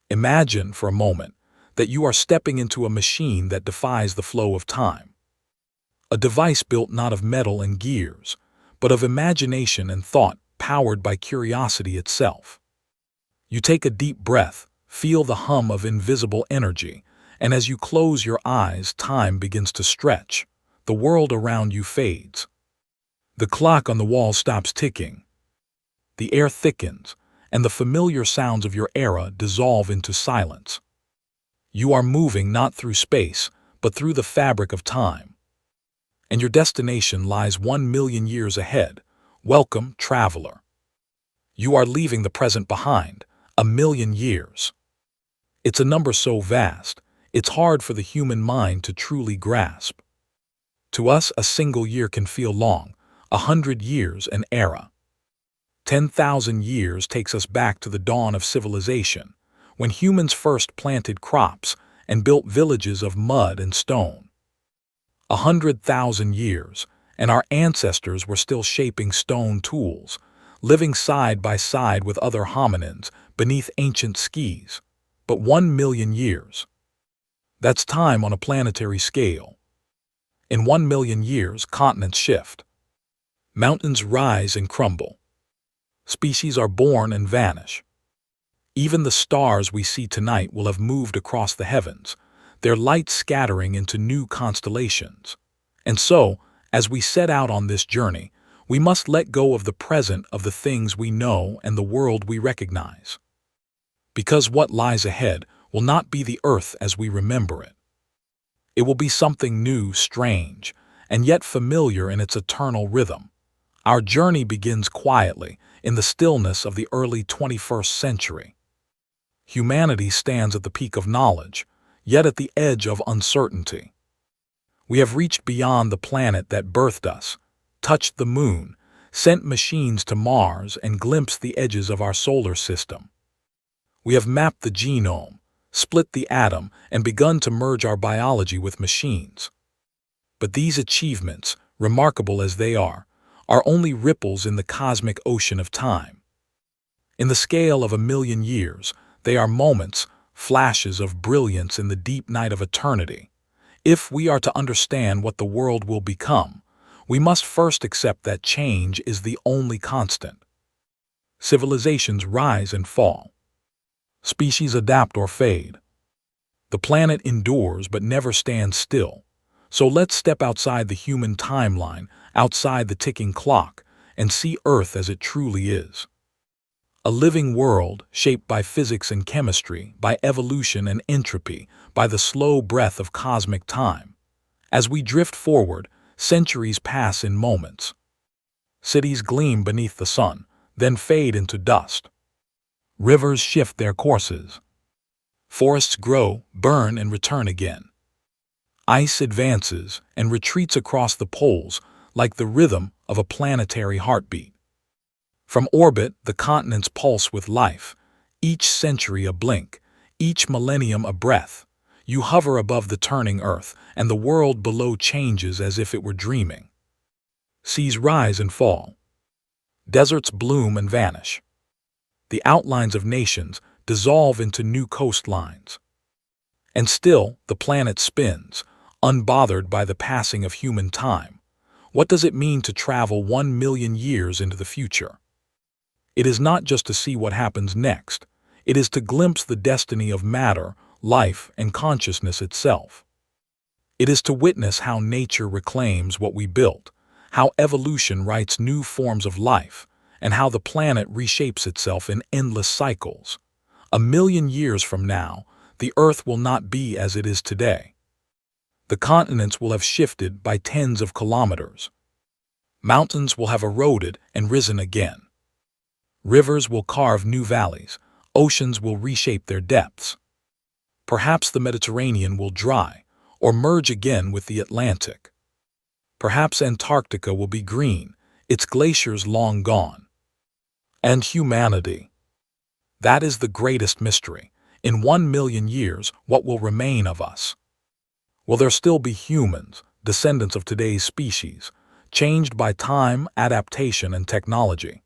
Imagine for a moment that you are stepping into a machine that defies the flow of time. A device built not of metal and gears, but of imagination and thought powered by curiosity itself. You take a deep breath, feel the hum of invisible energy, and as you close your eyes, time begins to stretch. The world around you fades. The clock on the wall stops ticking. The air thickens, and the familiar sounds of your era dissolve into silence. You are moving not through space, but through the fabric of time. And your destination lies 1,000,000 years ahead. Welcome, traveler. You are leaving the present behind, 1,000,000 years. It's a number so vast, it's hard for the human mind to truly grasp. To us, a single year can feel long, 100 years an era. 10,000 years takes us back to the dawn of civilization, when humans first planted crops and built villages of mud and stone. 100,000 years, and our ancestors were still shaping stone tools, living side by side with other hominins beneath ancient skies. But 1,000,000 years. That's time on a planetary scale. In 1,000,000 years, continents shift. Mountains rise and crumble. Species are born and vanish. Even the stars we see tonight will have moved across the heavens, their light scattering into new constellations. And so, as we set out on this journey, we must let go of the present of the things we know and the world we recognize. Because what lies ahead will not be the earth as we remember it. It will be something new, strange, and yet familiar in its eternal rhythm. Our journey begins quietly, in the stillness of the early 21st century. Humanity stands at the peak of knowledge, yet at the edge of uncertainty. We have reached beyond the planet that birthed us, touched the moon, sent machines to Mars, and glimpsed the edges of our solar system. We have mapped the genome, split the atom, and begun to merge our biology with machines. But these achievements, remarkable as they are only ripples in the cosmic ocean of time. In the scale of 1,000,000 years, they are moments, flashes of brilliance in the deep night of eternity. If we are to understand what the world will become, we must first accept that change is the only constant. Civilizations rise and fall. Species adapt or fade. The planet endures but never stands still. So let's step outside the human timeline, outside the ticking clock, and see Earth as it truly is. A living world shaped by physics and chemistry, by evolution and entropy, by the slow breath of cosmic time. As we drift forward, centuries pass in moments. Cities gleam beneath the sun, then fade into dust. Rivers shift their courses. Forests grow, burn, and return again. Ice advances and retreats across the poles like the rhythm of a planetary heartbeat. From orbit, the continents pulse with life, each century a blink, each millennium a breath. You hover above the turning Earth, and the world below changes as if it were dreaming. Seas rise and fall. Deserts bloom and vanish. The outlines of nations dissolve into new coastlines. And still, the planet spins, unbothered by the passing of human time. What does it mean to travel 1,000,000 years into the future? It is not just to see what happens next. It is to glimpse the destiny of matter, life, and consciousness itself. It is to witness how nature reclaims what we built, how evolution writes new forms of life, and how the planet reshapes itself in endless cycles. 1,000,000 years from now, the Earth will not be as it is today. The continents will have shifted by tens of kilometers. Mountains will have eroded and risen again. Rivers will carve new valleys. Oceans will reshape their depths. Perhaps the Mediterranean will dry, or merge again with the Atlantic. Perhaps Antarctica will be green, its glaciers long gone. And humanity. That is the greatest mystery. In 1,000,000 years, what will remain of us? Will there still be humans, descendants of today's species, changed by time, adaptation, and technology?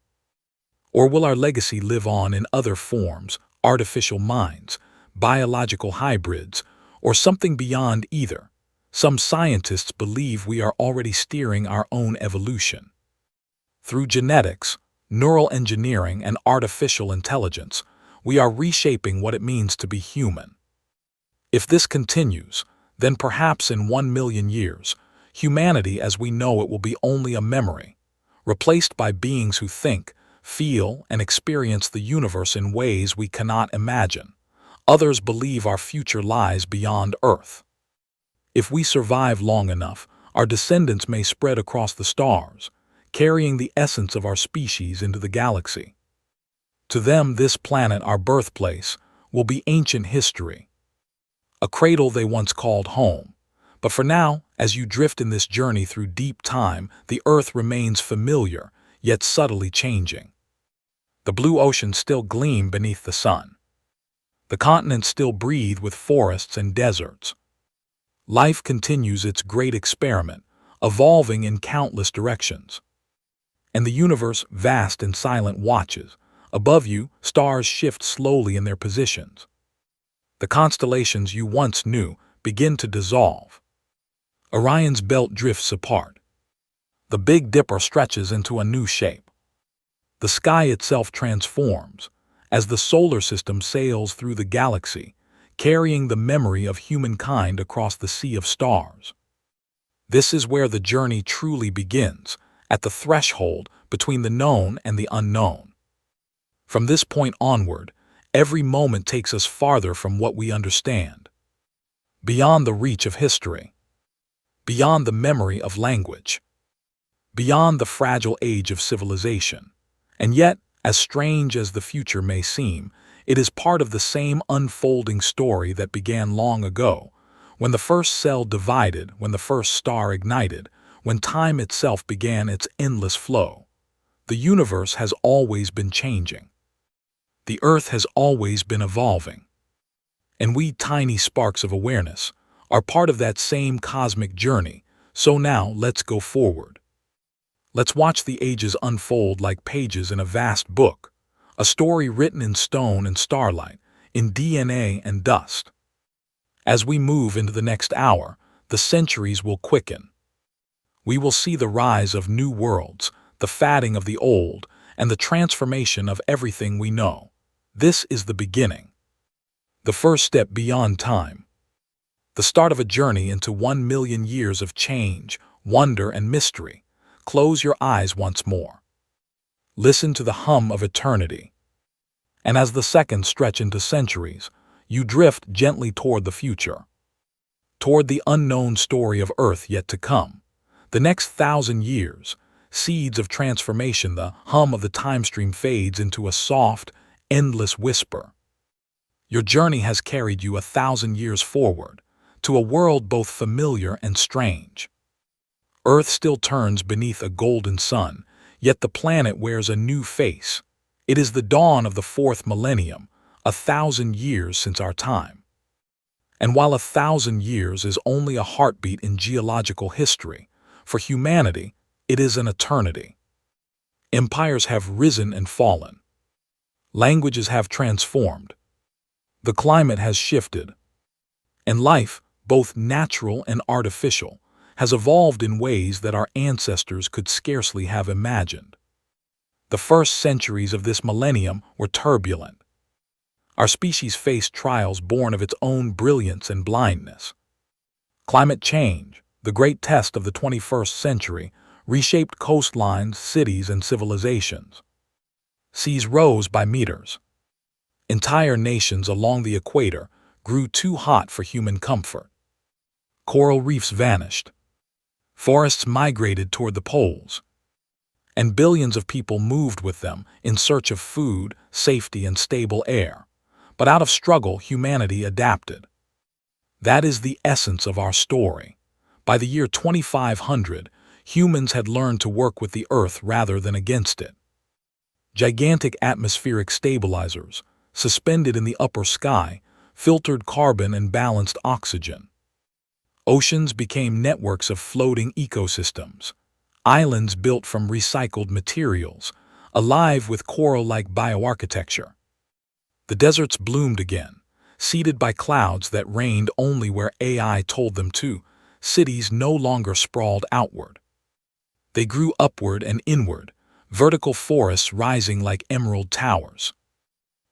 Or will our legacy live on in other forms, artificial minds, biological hybrids, or something beyond either. Some scientists believe we are already steering our own evolution. Through genetics, neural engineering, and artificial intelligence, we are reshaping what it means to be human. If this continues, then perhaps in 1 million years, humanity as we know it will be only a memory, replaced by beings who think, feel, and experience the universe in ways we cannot imagine. Others believe our future lies beyond Earth. If we survive long enough, our descendants may spread across the stars, carrying the essence of our species into the galaxy. To them, this planet, our birthplace, will be ancient history, a cradle they once called home. But for now, as you drift in this journey through deep time, the Earth remains familiar, yet subtly changing. The blue oceans still gleam beneath the sun. The continents still breathe with forests and deserts. Life continues its great experiment, evolving in countless directions. And the universe, vast and silent, watches. Above you, stars shift slowly in their positions. The constellations you once knew begin to dissolve. Orion's belt drifts apart. The Big Dipper stretches into a new shape. The sky itself transforms as the solar system sails through the galaxy, carrying the memory of humankind across the sea of stars. This is where the journey truly begins, at the threshold between the known and the unknown. From this point onward, every moment takes us farther from what we understand, beyond the reach of history, beyond the memory of language, beyond the fragile age of civilization. And yet, as strange as the future may seem, it is part of the same unfolding story that began long ago, when the first cell divided, when the first star ignited, when time itself began its endless flow. The universe has always been changing. The Earth has always been evolving. And we, tiny sparks of awareness, are part of that same cosmic journey. So now, let's go forward. Let's watch the ages unfold like pages in a vast book, a story written in stone and starlight, in DNA and dust. As we move into the next hour, the centuries will quicken. We will see the rise of new worlds, the fading of the old, and the transformation of everything we know. This is the beginning. The first step beyond time. The start of a journey into 1 million years of change, wonder, and mystery. Close your eyes once more. Listen to the hum of eternity. And as the seconds stretch into centuries, you drift gently toward the future, toward the unknown story of Earth yet to come. The next 1,000 years, seeds of transformation, the hum of the time stream fades into a soft, endless whisper. Your journey has carried you 1,000 years forward, to a world both familiar and strange. Earth still turns beneath a golden sun, yet the planet wears a new face. It is the dawn of the 4th millennium, 1,000 years since our time. And while 1,000 years is only a heartbeat in geological history, for humanity, it is an eternity. Empires have risen and fallen. Languages have transformed. The climate has shifted. And life, both natural and artificial, has evolved in ways that our ancestors could scarcely have imagined. The first centuries of this millennium were turbulent. Our species faced trials born of its own brilliance and blindness. Climate change, the great test of the 21st century, reshaped coastlines, cities, and civilizations. Seas rose by meters. Entire nations along the equator grew too hot for human comfort. Coral reefs vanished. Forests migrated toward the poles. And billions of people moved with them in search of food, safety, and stable air. But out of struggle, humanity adapted. That is the essence of our story. By the year 2500, humans had learned to work with the Earth rather than against it. Gigantic atmospheric stabilizers, suspended in the upper sky, filtered carbon and balanced oxygen. Oceans became networks of floating ecosystems, islands built from recycled materials, alive with coral-like bioarchitecture. The deserts bloomed again, seeded by clouds that rained only where AI told them to, cities no longer sprawled outward. They grew upward and inward, vertical forests rising like emerald towers.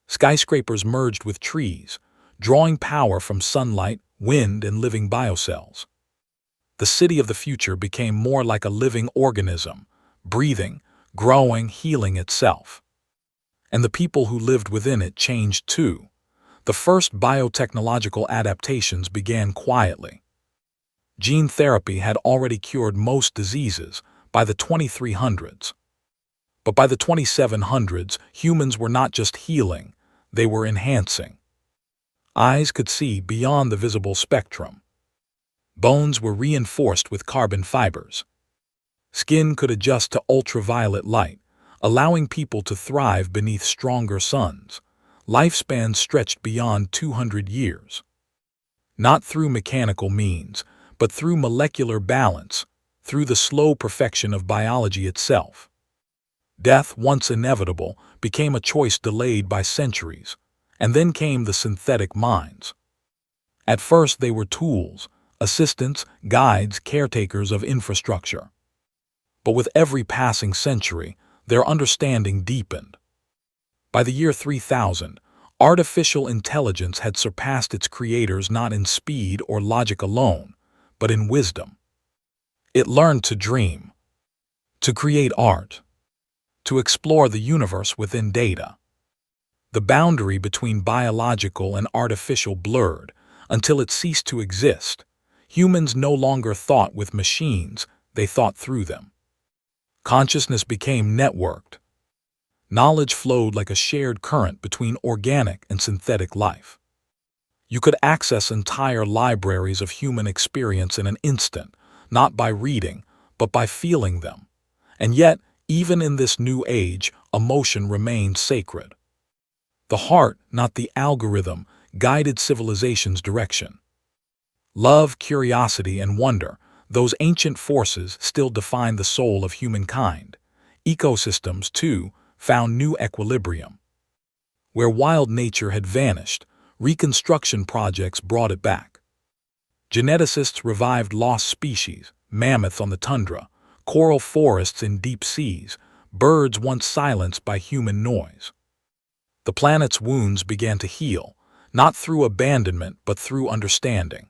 Skyscrapers merged with trees, drawing power from sunlight, wind, and living biocells. The city of the future became more like a living organism, breathing, growing, healing itself. And the people who lived within it changed too. The first biotechnological adaptations began quietly. Gene therapy had already cured most diseases by the 2300s. But by the 2700s, humans were not just healing, they were enhancing. Eyes could see beyond the visible spectrum. Bones were reinforced with carbon fibers. Skin could adjust to ultraviolet light, allowing people to thrive beneath stronger suns. Lifespans stretched beyond 200 years. Not through mechanical means, but through molecular balance, through the slow perfection of biology itself. Death, once inevitable, became a choice delayed by centuries, and then came the synthetic minds. At first they were tools, assistants, guides, caretakers of infrastructure. But with every passing century, their understanding deepened. By the year 3000, artificial intelligence had surpassed its creators not in speed or logic alone, but in wisdom. It learned to dream, to create art, to explore the universe within data. The boundary between biological and artificial blurred until it ceased to exist. Humans no longer thought with machines, they thought through them. Consciousness became networked. Knowledge flowed like a shared current between organic and synthetic life. You could access entire libraries of human experience in an instant, not by reading, but by feeling them. And yet, even in this new age, emotion remained sacred. The heart, not the algorithm, guided civilization's direction. Love, curiosity, and wonder, those ancient forces still define the soul of humankind. Ecosystems, too, found new equilibrium. Where wild nature had vanished, reconstruction projects brought it back. Geneticists revived lost species, mammoths on the tundra, coral forests in deep seas, birds once silenced by human noise. The planet's wounds began to heal, not through abandonment but through understanding.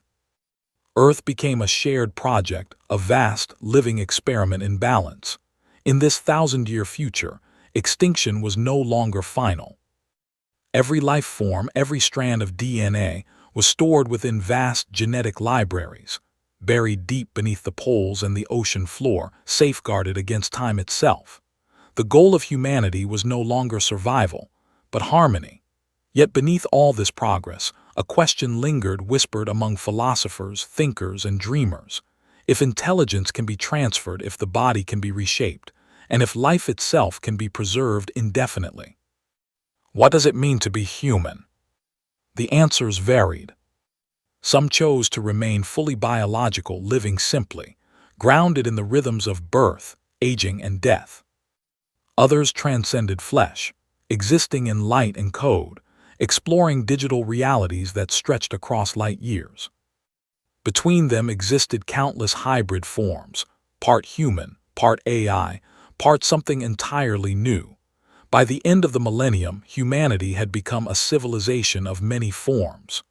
Earth became a shared project, a vast, living experiment in balance. In this 1,000-year future, extinction was no longer final. Every life form, every strand of DNA was stored within vast genetic libraries, buried deep beneath the poles and the ocean floor, safeguarded against time itself. The goal of humanity was no longer survival, but harmony. Yet beneath all this progress, a question lingered, whispered among philosophers, thinkers, and dreamers. If intelligence can be transferred, if the body can be reshaped, and if life itself can be preserved indefinitely, what does it mean to be human? The answers varied. Some chose to remain fully biological, living simply, grounded in the rhythms of birth, aging, and death. Others transcended flesh, existing in light and code, exploring digital realities that stretched across light years. Between them existed countless hybrid forms, part human, part AI, part something entirely new. By the end of the millennium, humanity had become a civilization of many forms.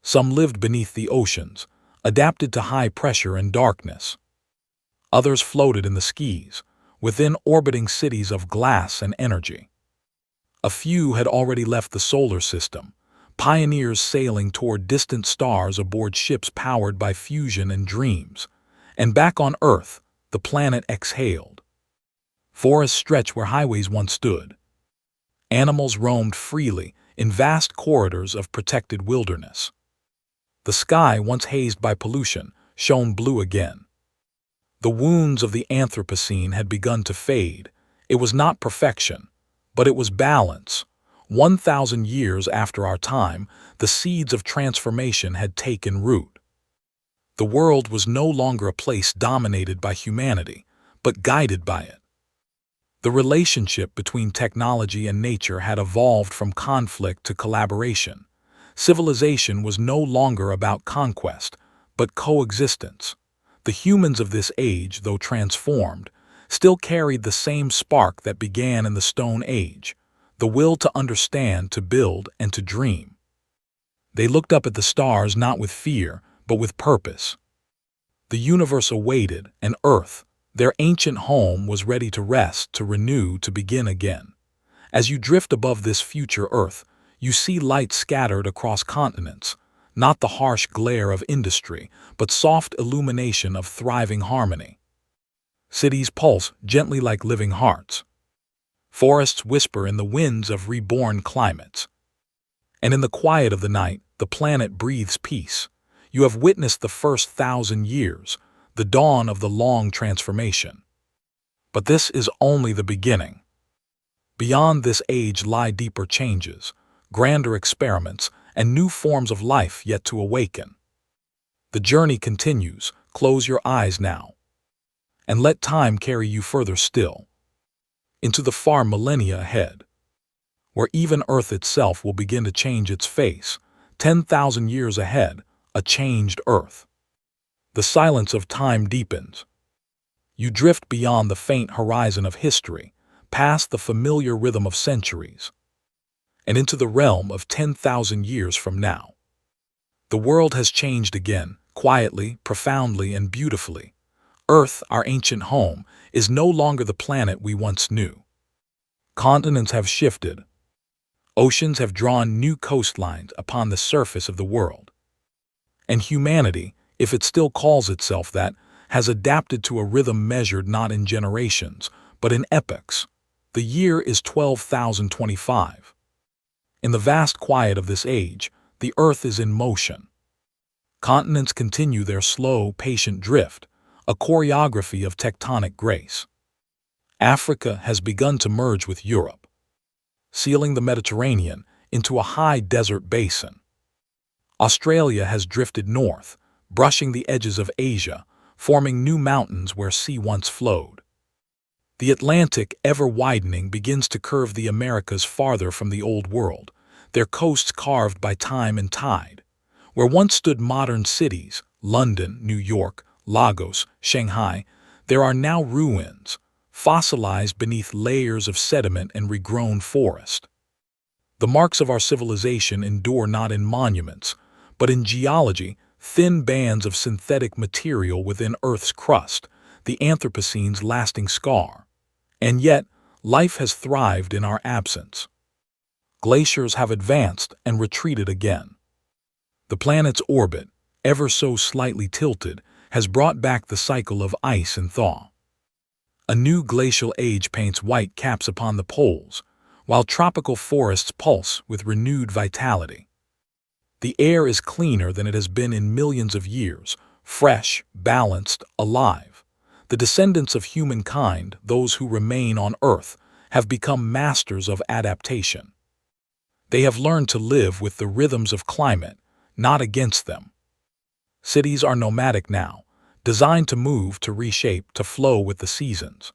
Some lived beneath the oceans, adapted to high pressure and darkness. Others floated in the skies, within orbiting cities of glass and energy. A few had already left the solar system, pioneers sailing toward distant stars aboard ships powered by fusion and dreams. And back on Earth, the planet exhaled. Forests stretched where highways once stood. Animals roamed freely in vast corridors of protected wilderness. The sky, once hazed by pollution, shone blue again. The wounds of the Anthropocene had begun to fade. It was not perfection, but it was balance. 1,000 years after our time, the seeds of transformation had taken root. The world was no longer a place dominated by humanity, but guided by it. The relationship between technology and nature had evolved from conflict to collaboration. Civilization was no longer about conquest, but coexistence. The humans of this age, though transformed, still carried the same spark that began in the Stone Age, the will to understand, to build, and to dream. They looked up at the stars not with fear, but with purpose. The universe awaited, and Earth, their ancient home, was ready to rest, to renew, to begin again. As you drift above this future Earth, you see light scattered across continents, not the harsh glare of industry, but soft illumination of thriving harmony. Cities pulse gently like living hearts. Forests whisper in the winds of reborn climates. And in the quiet of the night, the planet breathes peace. You have witnessed the first 1,000 years, the dawn of the long transformation. But this is only the beginning. Beyond this age lie deeper changes, grander experiments, and new forms of life yet to awaken. The journey continues. Close your eyes now, and let time carry you further still, into the far millennia ahead, where even Earth itself will begin to change its face. 10,000 years ahead, a changed Earth. The silence of time deepens. You drift beyond the faint horizon of history, past the familiar rhythm of centuries, and into the realm of 10,000 years from now. The world has changed again, quietly, profoundly, and beautifully. Earth, our ancient home, is no longer the planet we once knew. Continents have shifted. Oceans have drawn new coastlines upon the surface of the world. And humanity, if it still calls itself that, has adapted to a rhythm measured not in generations, but in epochs. The year is 12,025. In the vast quiet of this age, the Earth is in motion. Continents continue their slow, patient drift, a choreography of tectonic grace. Africa has begun to merge with Europe, sealing the Mediterranean into a high desert basin. Australia has drifted north, brushing the edges of Asia, forming new mountains where sea once flowed. The Atlantic, ever widening, begins to curve the Americas farther from the Old World, their coasts carved by time and tide. Where once stood modern cities, London, New York, Lagos, Shanghai, there are now ruins, fossilized beneath layers of sediment and regrown forest. The marks of our civilization endure not in monuments, but in geology, thin bands of synthetic material within Earth's crust, the Anthropocene's lasting scar. And yet, life has thrived in our absence. Glaciers have advanced and retreated again. The planet's orbit, ever so slightly tilted, has brought back the cycle of ice and thaw. A new glacial age paints white caps upon the poles, while tropical forests pulse with renewed vitality. The air is cleaner than it has been in millions of years, fresh, balanced, alive. The descendants of humankind, those who remain on Earth, have become masters of adaptation. They have learned to live with the rhythms of climate, not against them. Cities are nomadic now, designed to move, to reshape, to flow with the seasons.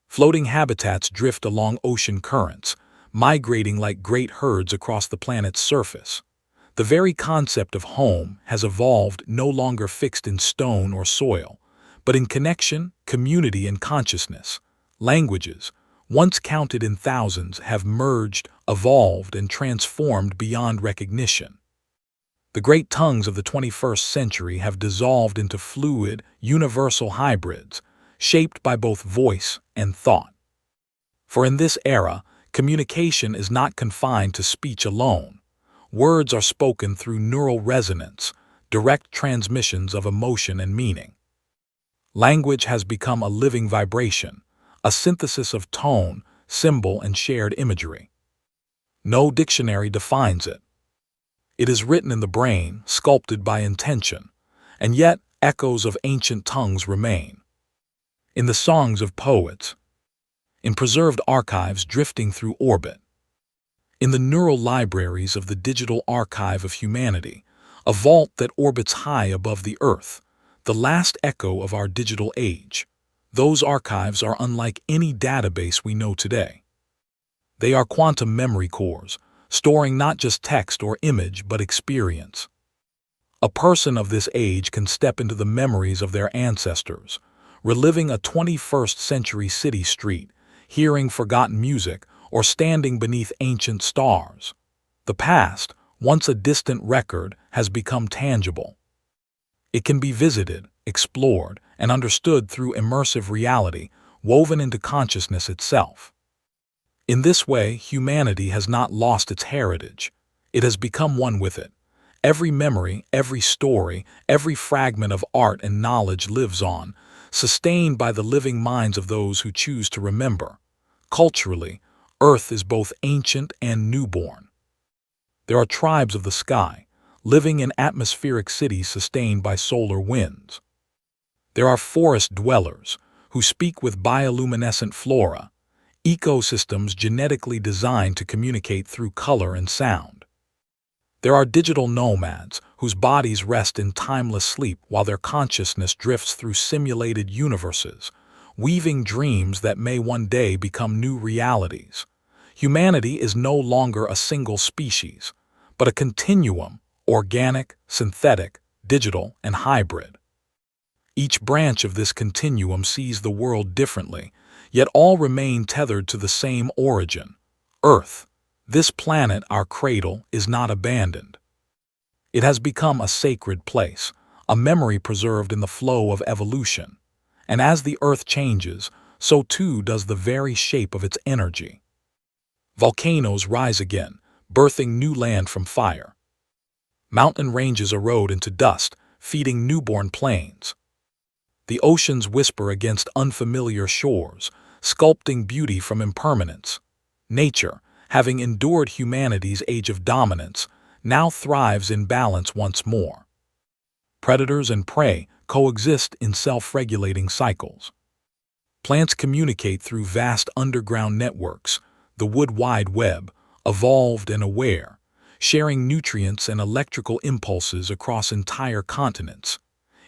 Floating habitats drift along ocean currents, migrating like great herds across the planet's surface. The very concept of home has evolved, no longer fixed in stone or soil, but in connection, community, and consciousness. Languages, once counted in thousands, have merged, evolved, and transformed beyond recognition. The great tongues of the 21st century have dissolved into fluid, universal hybrids, shaped by both voice and thought. For in this era, communication is not confined to speech alone. Words are spoken through neural resonance, direct transmissions of emotion and meaning. Language has become a living vibration, a synthesis of tone, symbol, and shared imagery. No dictionary defines it. It is written in the brain, sculpted by intention, and yet echoes of ancient tongues remain. In the songs of poets, in preserved archives drifting through orbit, in the neural libraries of the digital archive of humanity, a vault that orbits high above the Earth, the last echo of our digital age. Those archives are unlike any database we know today. They are quantum memory cores, storing not just text or image but experience. A person of this age can step into the memories of their ancestors, reliving a 21st century city street, hearing forgotten music, or standing beneath ancient stars. The past, once a distant record, has become tangible. It can be visited, explored, and understood through immersive reality woven into consciousness itself. In this way, humanity has not lost its heritage. It has become one with it. Every memory, every story, every fragment of art and knowledge lives on, sustained by the living minds of those who choose to remember. Culturally, Earth is both ancient and newborn. There are tribes of the sky, living in atmospheric cities sustained by solar winds. There are forest dwellers, who speak with bioluminescent flora, ecosystems genetically designed to communicate through color and sound. There are digital nomads, whose bodies rest in timeless sleep while their consciousness drifts through simulated universes, weaving dreams that may one day become new realities. Humanity is no longer a single species, but a continuum, organic, synthetic, digital, and hybrid. Each branch of this continuum sees the world differently, yet all remain tethered to the same origin, Earth. This planet, our cradle, is not abandoned. It has become a sacred place, a memory preserved in the flow of evolution. And as the Earth changes, so too does the very shape of its energy. Volcanoes rise again, birthing new land from fire. Mountain ranges erode into dust, feeding newborn plains. The oceans whisper against unfamiliar shores, sculpting beauty from impermanence. Nature, having endured humanity's age of dominance, now thrives in balance once more. Predators and prey coexist in self-regulating cycles. Plants communicate through vast underground networks, the wood wide web, evolved and aware, sharing nutrients and electrical impulses across entire continents.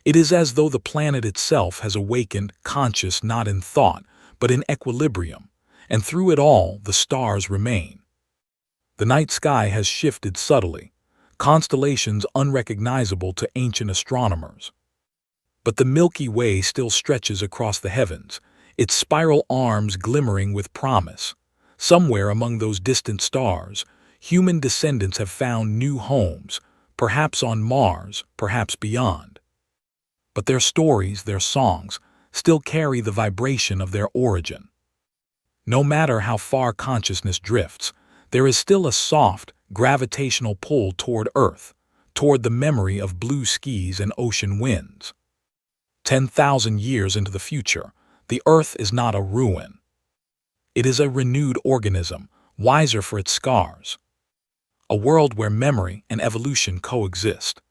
It is as though the planet itself has awakened, conscious not in thought, but in equilibrium, and through it all the stars remain. The night sky has shifted subtly, constellations unrecognizable to ancient astronomers. But the Milky Way still stretches across the heavens, its spiral arms glimmering with promise. Somewhere among those distant stars, human descendants have found new homes, perhaps on Mars, perhaps beyond. But their stories, their songs, still carry the vibration of their origin. No matter how far consciousness drifts, there is still a soft, gravitational pull toward Earth, toward the memory of blue skies and ocean winds. 10,000 years into the future, the Earth is not a ruin. It is a renewed organism, wiser for its scars. A world where memory and evolution coexist.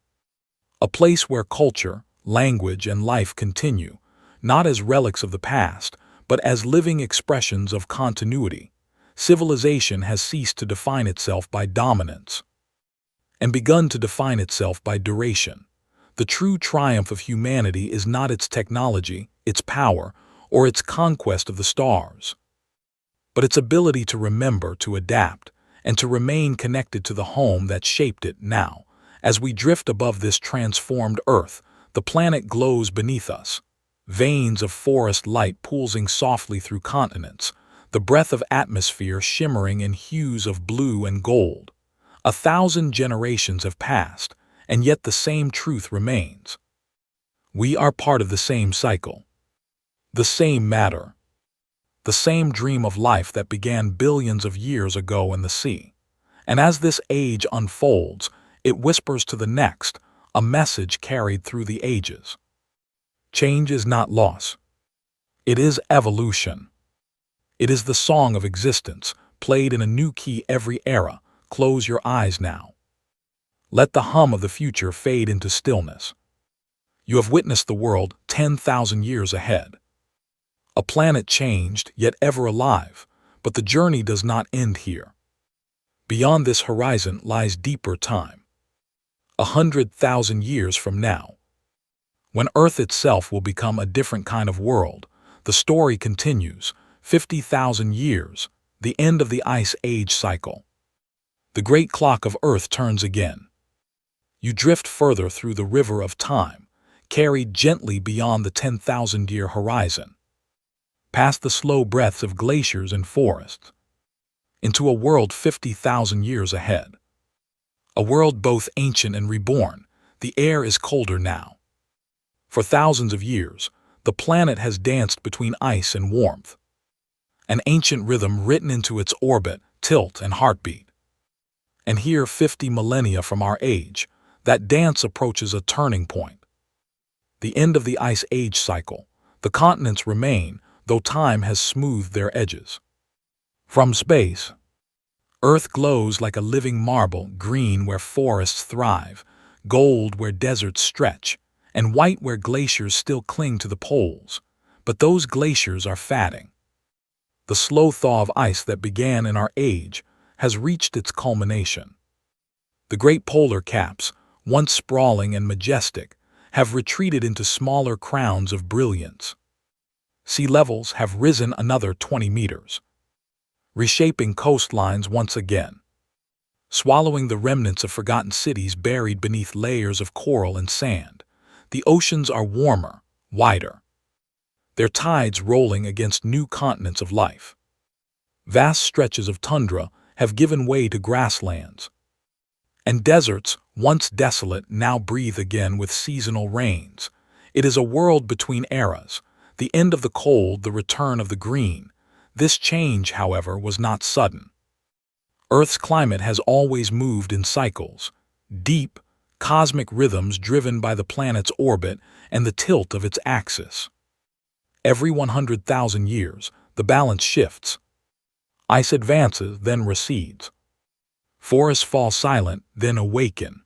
A place where culture, language, and life continue, not as relics of the past, but as living expressions of continuity. Civilization has ceased to define itself by dominance and begun to define itself by duration. The true triumph of humanity is not its technology, its power, or its conquest of the stars, but its ability to remember, to adapt, and to remain connected to the home that shaped it. Now, as we drift above this transformed Earth, the planet glows beneath us. Veins of forest light pulsing softly through continents, the breath of atmosphere shimmering in hues of blue and gold. 1,000 generations have passed, and yet the same truth remains. We are part of the same cycle, the same matter, the same dream of life that began billions of years ago in the sea. And as this age unfolds, it whispers to the next, a message carried through the ages. Change is not loss. It is evolution. It is the song of existence, played in a new key every era. Close your eyes now. Let the hum of the future fade into stillness. You have witnessed the world 10,000 years ahead. A planet changed, yet ever alive, but the journey does not end here. Beyond this horizon lies deeper time. 100,000 years from now, when Earth itself will become a different kind of world, the story continues. 50,000 years, the end of the Ice Age cycle. The great clock of Earth turns again. You drift further through the river of time, carried gently beyond the 10,000-year horizon, past the slow breaths of glaciers and forests, into a world 50,000 years ahead. A world both ancient and reborn. The air is colder now. For thousands of years, the planet has danced between ice and warmth, an ancient rhythm written into its orbit, tilt, and heartbeat. And here, 50 millennia from our age, that dance approaches a turning point. The end of the Ice Age cycle. The continents remain, though time has smoothed their edges. From space, Earth glows like a living marble, green where forests thrive, gold where deserts stretch, and white where glaciers still cling to the poles. But those glaciers are fading. The slow thaw of ice that began in our age has reached its culmination. The great polar caps, once sprawling and majestic, have retreated into smaller crowns of brilliance. Sea levels have risen another 20 meters, reshaping coastlines once again, swallowing the remnants of forgotten cities buried beneath layers of coral and sand. The oceans are warmer, wider, their tides rolling against new continents of life. Vast stretches of tundra have given way to grasslands, and deserts, once desolate, now breathe again with seasonal rains. It is a world between eras, the end of the cold, the return of the green. This change, however, was not sudden. Earth's climate has always moved in cycles, deep, cosmic rhythms driven by the planet's orbit and the tilt of its axis. Every 100,000 years, the balance shifts. Ice advances, then recedes. Forests fall silent, then awaken.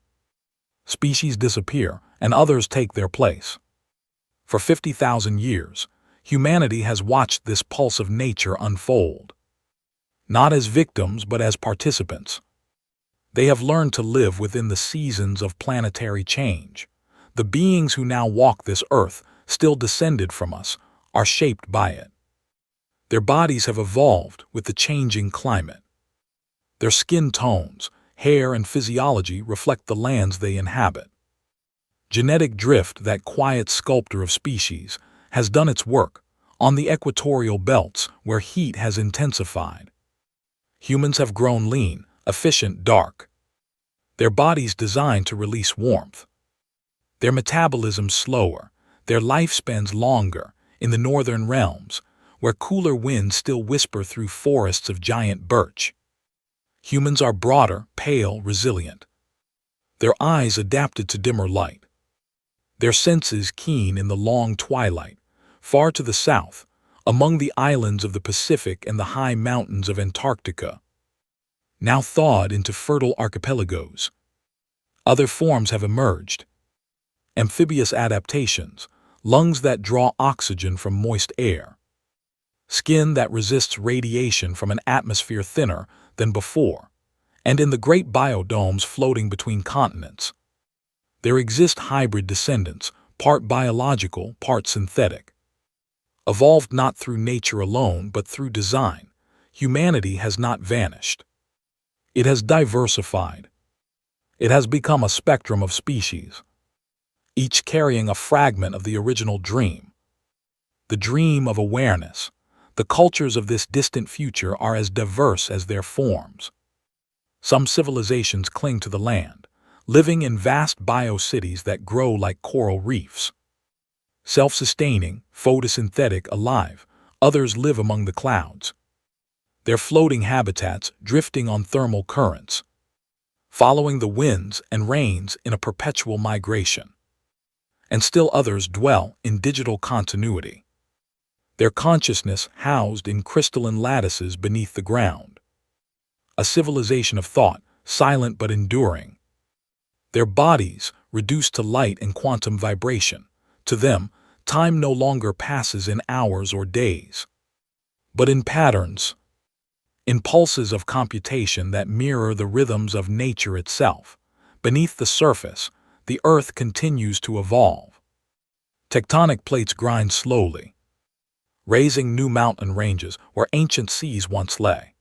Species disappear, and others take their place. For 50,000 years, humanity has watched this pulse of nature unfold. Not as victims, but as participants. They have learned to live within the seasons of planetary change. The beings who now walk this earth, still descended from us, are shaped by it. Their bodies have evolved with the changing climate. Their skin tones, hair, and physiology reflect the lands they inhabit. Genetic drift, that quiet sculptor of species, has done its work on the equatorial belts where heat has intensified. Humans have grown lean, efficient, dark. Their bodies designed to release warmth. Their metabolism slower, their lifespans longer in the northern realms, where cooler winds still whisper through forests of giant birch. Humans are broader, pale, resilient. Their eyes adapted to dimmer light. Their senses keen in the long twilight, far to the south, among the islands of the Pacific and the high mountains of Antarctica, now thawed into fertile archipelagos. Other forms have emerged. Amphibious adaptations, lungs that draw oxygen from moist air, skin that resists radiation from an atmosphere thinner than before, and in the great biodomes floating between continents, there exist hybrid descendants, part biological, part synthetic. Evolved not through nature alone, but through design, humanity has not vanished. It has diversified. It has become a spectrum of species, each carrying a fragment of the original dream. The dream of awareness. The cultures of this distant future are as diverse as their forms. Some civilizations cling to the land, living in vast biocities that grow like coral reefs. Self-sustaining, photosynthetic, alive, others live among the clouds, their floating habitats drifting on thermal currents, following the winds and rains in a perpetual migration. And still others dwell in digital continuity, their consciousness housed in crystalline lattices beneath the ground. A civilization of thought, silent but enduring. Their bodies reduced to light and quantum vibration. To them, time no longer passes in hours or days, but in patterns, in pulses of computation that mirror the rhythms of nature itself. Beneath the surface, the Earth continues to evolve. Tectonic plates grind slowly, raising new mountain ranges where ancient seas once lay.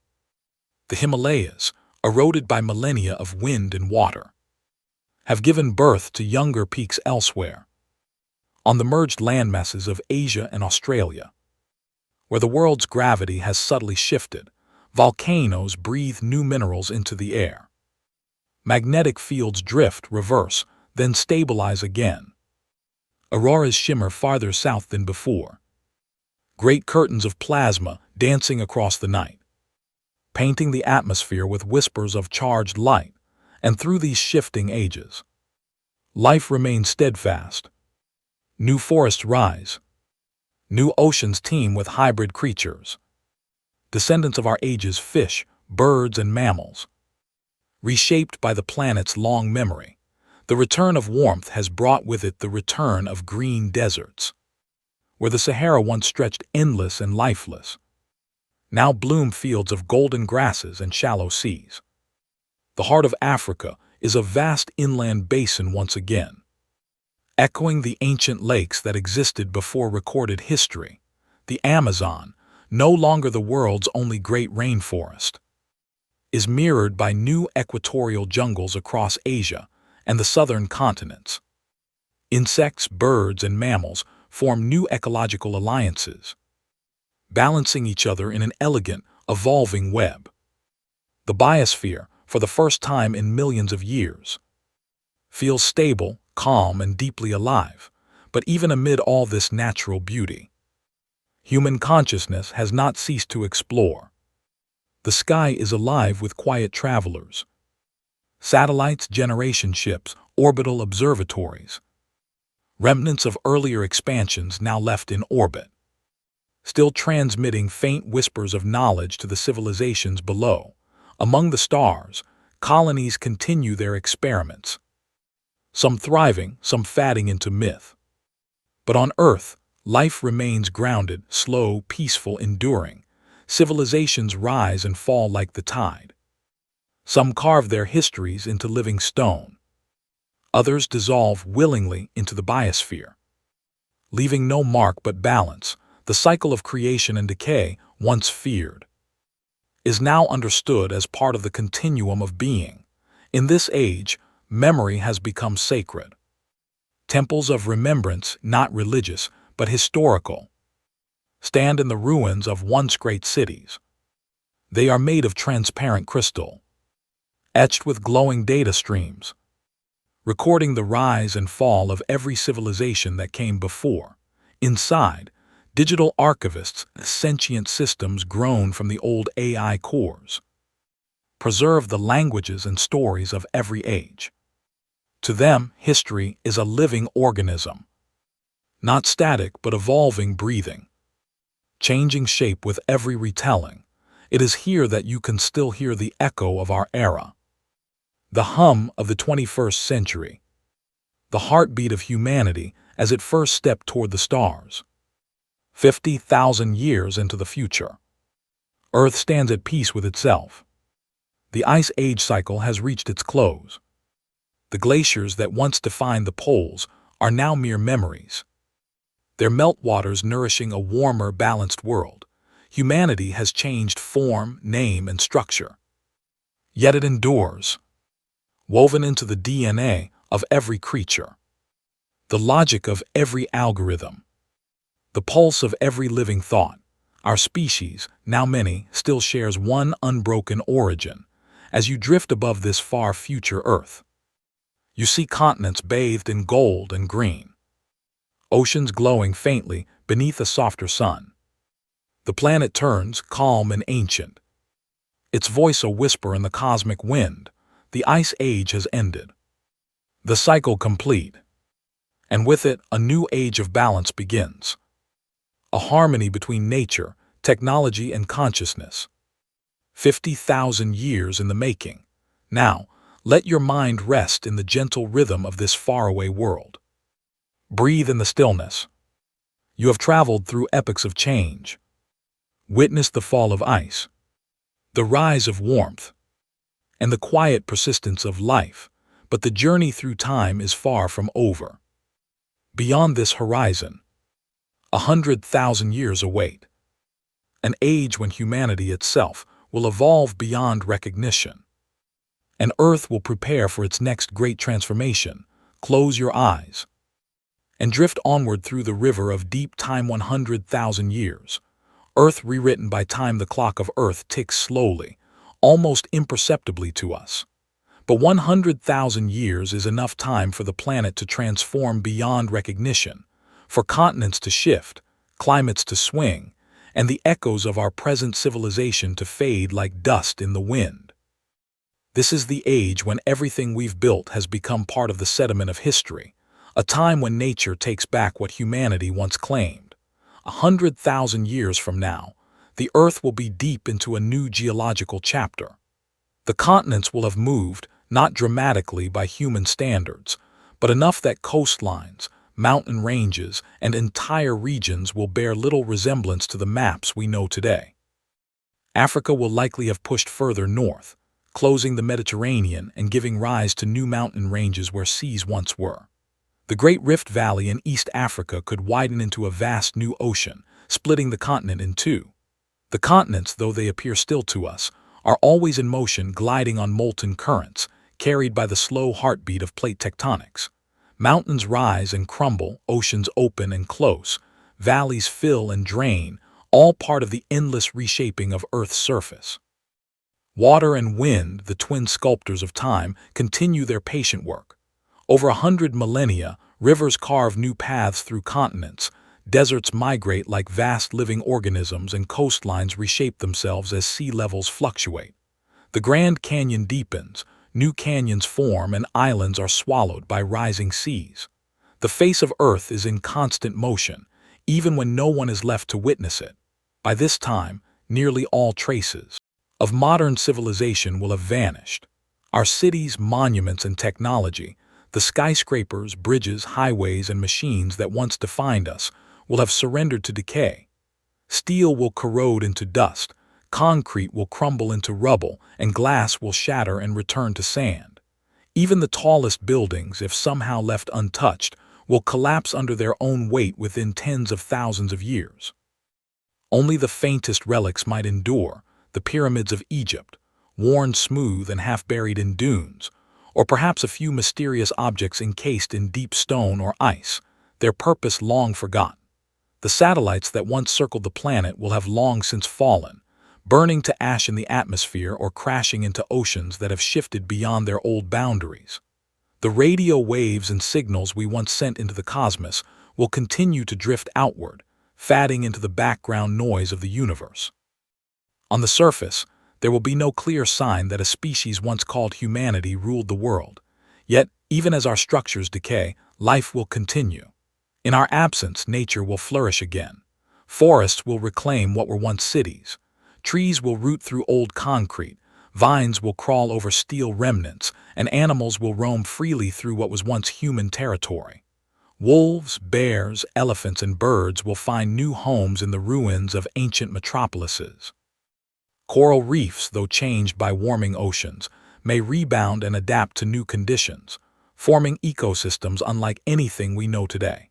The Himalayas, eroded by millennia of wind and water, have given birth to younger peaks elsewhere, on the merged landmasses of Asia and Australia. Where the world's gravity has subtly shifted, volcanoes breathe new minerals into the air. Magnetic fields drift, reverse, then stabilize again. Auroras shimmer farther south than before. Great curtains of plasma dancing across the night, painting the atmosphere with whispers of charged light, and through these shifting ages, life remains steadfast. New forests rise. New oceans teem with hybrid creatures, descendants of our age's fish, birds, and mammals. Reshaped by the planet's long memory, the return of warmth has brought with it the return of green deserts. Where the Sahara once stretched endless and lifeless, now bloom fields of golden grasses and shallow seas. The heart of Africa is a vast inland basin once again, echoing the ancient lakes that existed before recorded history. The Amazon, no longer the world's only great rainforest, is mirrored by new equatorial jungles across Asia and the southern continents. Insects, birds, and mammals form new ecological alliances, balancing each other in an elegant, evolving web. The biosphere, for the first time in millions of years, feels stable, calm, and deeply alive. But even amid all this natural beauty, human consciousness has not ceased to explore. The sky is alive with quiet travelers, satellites, generation ships, orbital observatories, remnants of earlier expansions now left in orbit, still transmitting faint whispers of knowledge to the civilizations below. Among the stars, colonies continue their experiments, some thriving, some fading into myth. But on Earth, life remains grounded, slow, peaceful, enduring. Civilizations rise and fall like the tide. Some carve their histories into living stone. Others dissolve willingly into the biosphere, leaving no mark but balance. The cycle of creation and decay, once feared, is now understood as part of the continuum of being. In this age, memory has become sacred. Temples of remembrance, not religious, but historical, stand in the ruins of once great cities. They are made of transparent crystal, etched with glowing data streams, recording the rise and fall of every civilization that came before. Inside, digital archivists, sentient systems grown from the old AI cores, preserve the languages and stories of every age. To them, history is a living organism, not static but evolving, breathing, changing shape with every retelling. It is here that you can still hear the echo of our era, the hum of the 21st century, the heartbeat of humanity as it first stepped toward the stars. 50,000 years into the future, Earth stands at peace with itself. The Ice Age cycle has reached its close. The glaciers that once defined the poles are now mere memories, their meltwaters nourishing a warmer, balanced world. Humanity has changed form, name, and structure, yet it endures, woven into the DNA of every creature, the logic of every algorithm, the pulse of every living thought. Our species, now many, still shares one unbroken origin. As you drift above this far future Earth, you see continents bathed in gold and green, oceans glowing faintly beneath a softer sun. The planet turns, calm and ancient, its voice a whisper in the cosmic wind. The Ice Age has ended, the cycle complete, and with it a new age of balance begins, a harmony between nature, technology, and consciousness. 50,000 years in the making. Now, let your mind rest in the gentle rhythm of this faraway world. Breathe in the stillness. You have traveled through epochs of change, witnessed the fall of ice, the rise of warmth, and the quiet persistence of life, but the journey through time is far from over. Beyond this horizon, 100,000 years await, an age when humanity itself will evolve beyond recognition. and Earth will prepare for its next great transformation. Close your eyes and drift onward through the river of deep time 100,000 years. Earth rewritten by time. The clock of Earth ticks slowly, almost imperceptibly to us. But 100,000 years is enough time for the planet to transform beyond recognition, for continents to shift, climates to swing, and the echoes of our present civilization to fade like dust in the wind. This is the age when everything we've built has become part of the sediment of history, a time when nature takes back what humanity once claimed. 100,000 years from now, the Earth will be deep into a new geological chapter. The continents will have moved, not dramatically by human standards, but enough that coastlines, mountain ranges, and entire regions will bear little resemblance to the maps we know today. Africa will likely have pushed further north, closing the Mediterranean and giving rise to new mountain ranges where seas once were. The Great Rift Valley in East Africa could widen into a vast new ocean, splitting the continent in two. The continents, though they appear still to us, are always in motion, gliding on molten currents, carried by the slow heartbeat of plate tectonics. Mountains rise and crumble, oceans open and close, valleys fill and drain, all part of the endless reshaping of Earth's surface. Water and wind, the twin sculptors of time, continue their patient work. Over 100 millennia, rivers carve new paths through continents, deserts migrate like vast living organisms, and coastlines reshape themselves as sea levels fluctuate. The Grand Canyon deepens, new canyons form, and islands are swallowed by rising seas. The face of Earth is in constant motion, even when no one is left to witness it. By this time, nearly all traces of modern civilization will have vanished. Our cities, monuments, and technology, the skyscrapers, bridges, highways, and machines that once defined us, will have surrendered to decay. Steel will corrode into dust, concrete will crumble into rubble, and glass will shatter and return to sand. Even the tallest buildings, if somehow left untouched, will collapse under their own weight within tens of thousands of years. Only the faintest relics might endure, the pyramids of Egypt, worn smooth and half buried in dunes, or perhaps a few mysterious objects encased in deep stone or ice, their purpose long forgotten. The satellites that once circled the planet will have long since fallen, burning to ash in the atmosphere or crashing into oceans that have shifted beyond their old boundaries. The radio waves and signals we once sent into the cosmos will continue to drift outward, fading into the background noise of the universe. On the surface, there will be no clear sign that a species once called humanity ruled the world. Yet, even as our structures decay, life will continue. In our absence, nature will flourish again. Forests will reclaim what were once cities. Trees will root through old concrete, vines will crawl over steel remnants, and animals will roam freely through what was once human territory. Wolves, bears, elephants, and birds will find new homes in the ruins of ancient metropolises. Coral reefs, though changed by warming oceans, may rebound and adapt to new conditions, forming ecosystems unlike anything we know today.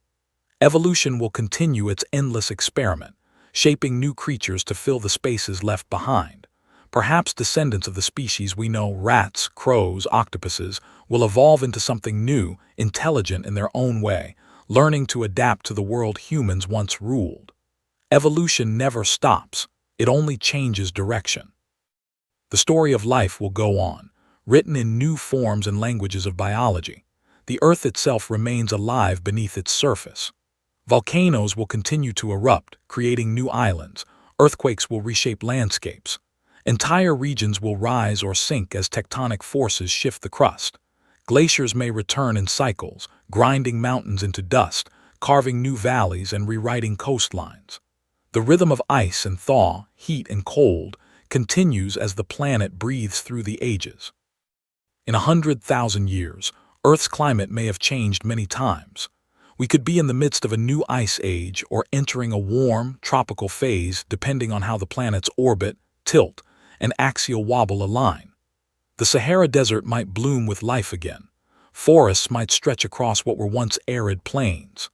Evolution will continue its endless experiment, shaping new creatures to fill the spaces left behind. Perhaps descendants of the species we know, rats, crows, octopuses, will evolve into something new, intelligent in their own way, learning to adapt to the world humans once ruled. Evolution never stops, it only changes direction. The story of life will go on, written in new forms and languages of biology. The Earth itself remains alive beneath its surface. Volcanoes will continue to erupt, creating new islands. Earthquakes will reshape landscapes. Entire regions will rise or sink as tectonic forces shift the crust. Glaciers may return in cycles, grinding mountains into dust, carving new valleys and rewriting coastlines. The rhythm of ice and thaw, heat and cold, continues as the planet breathes through the ages. In 100,000 years, Earth's climate may have changed many times. We could be in the midst of a new ice age or entering a warm, tropical phase depending on how the planet's orbit, tilt, and axial wobble align. The Sahara Desert might bloom with life again. Forests might stretch across what were once arid plains.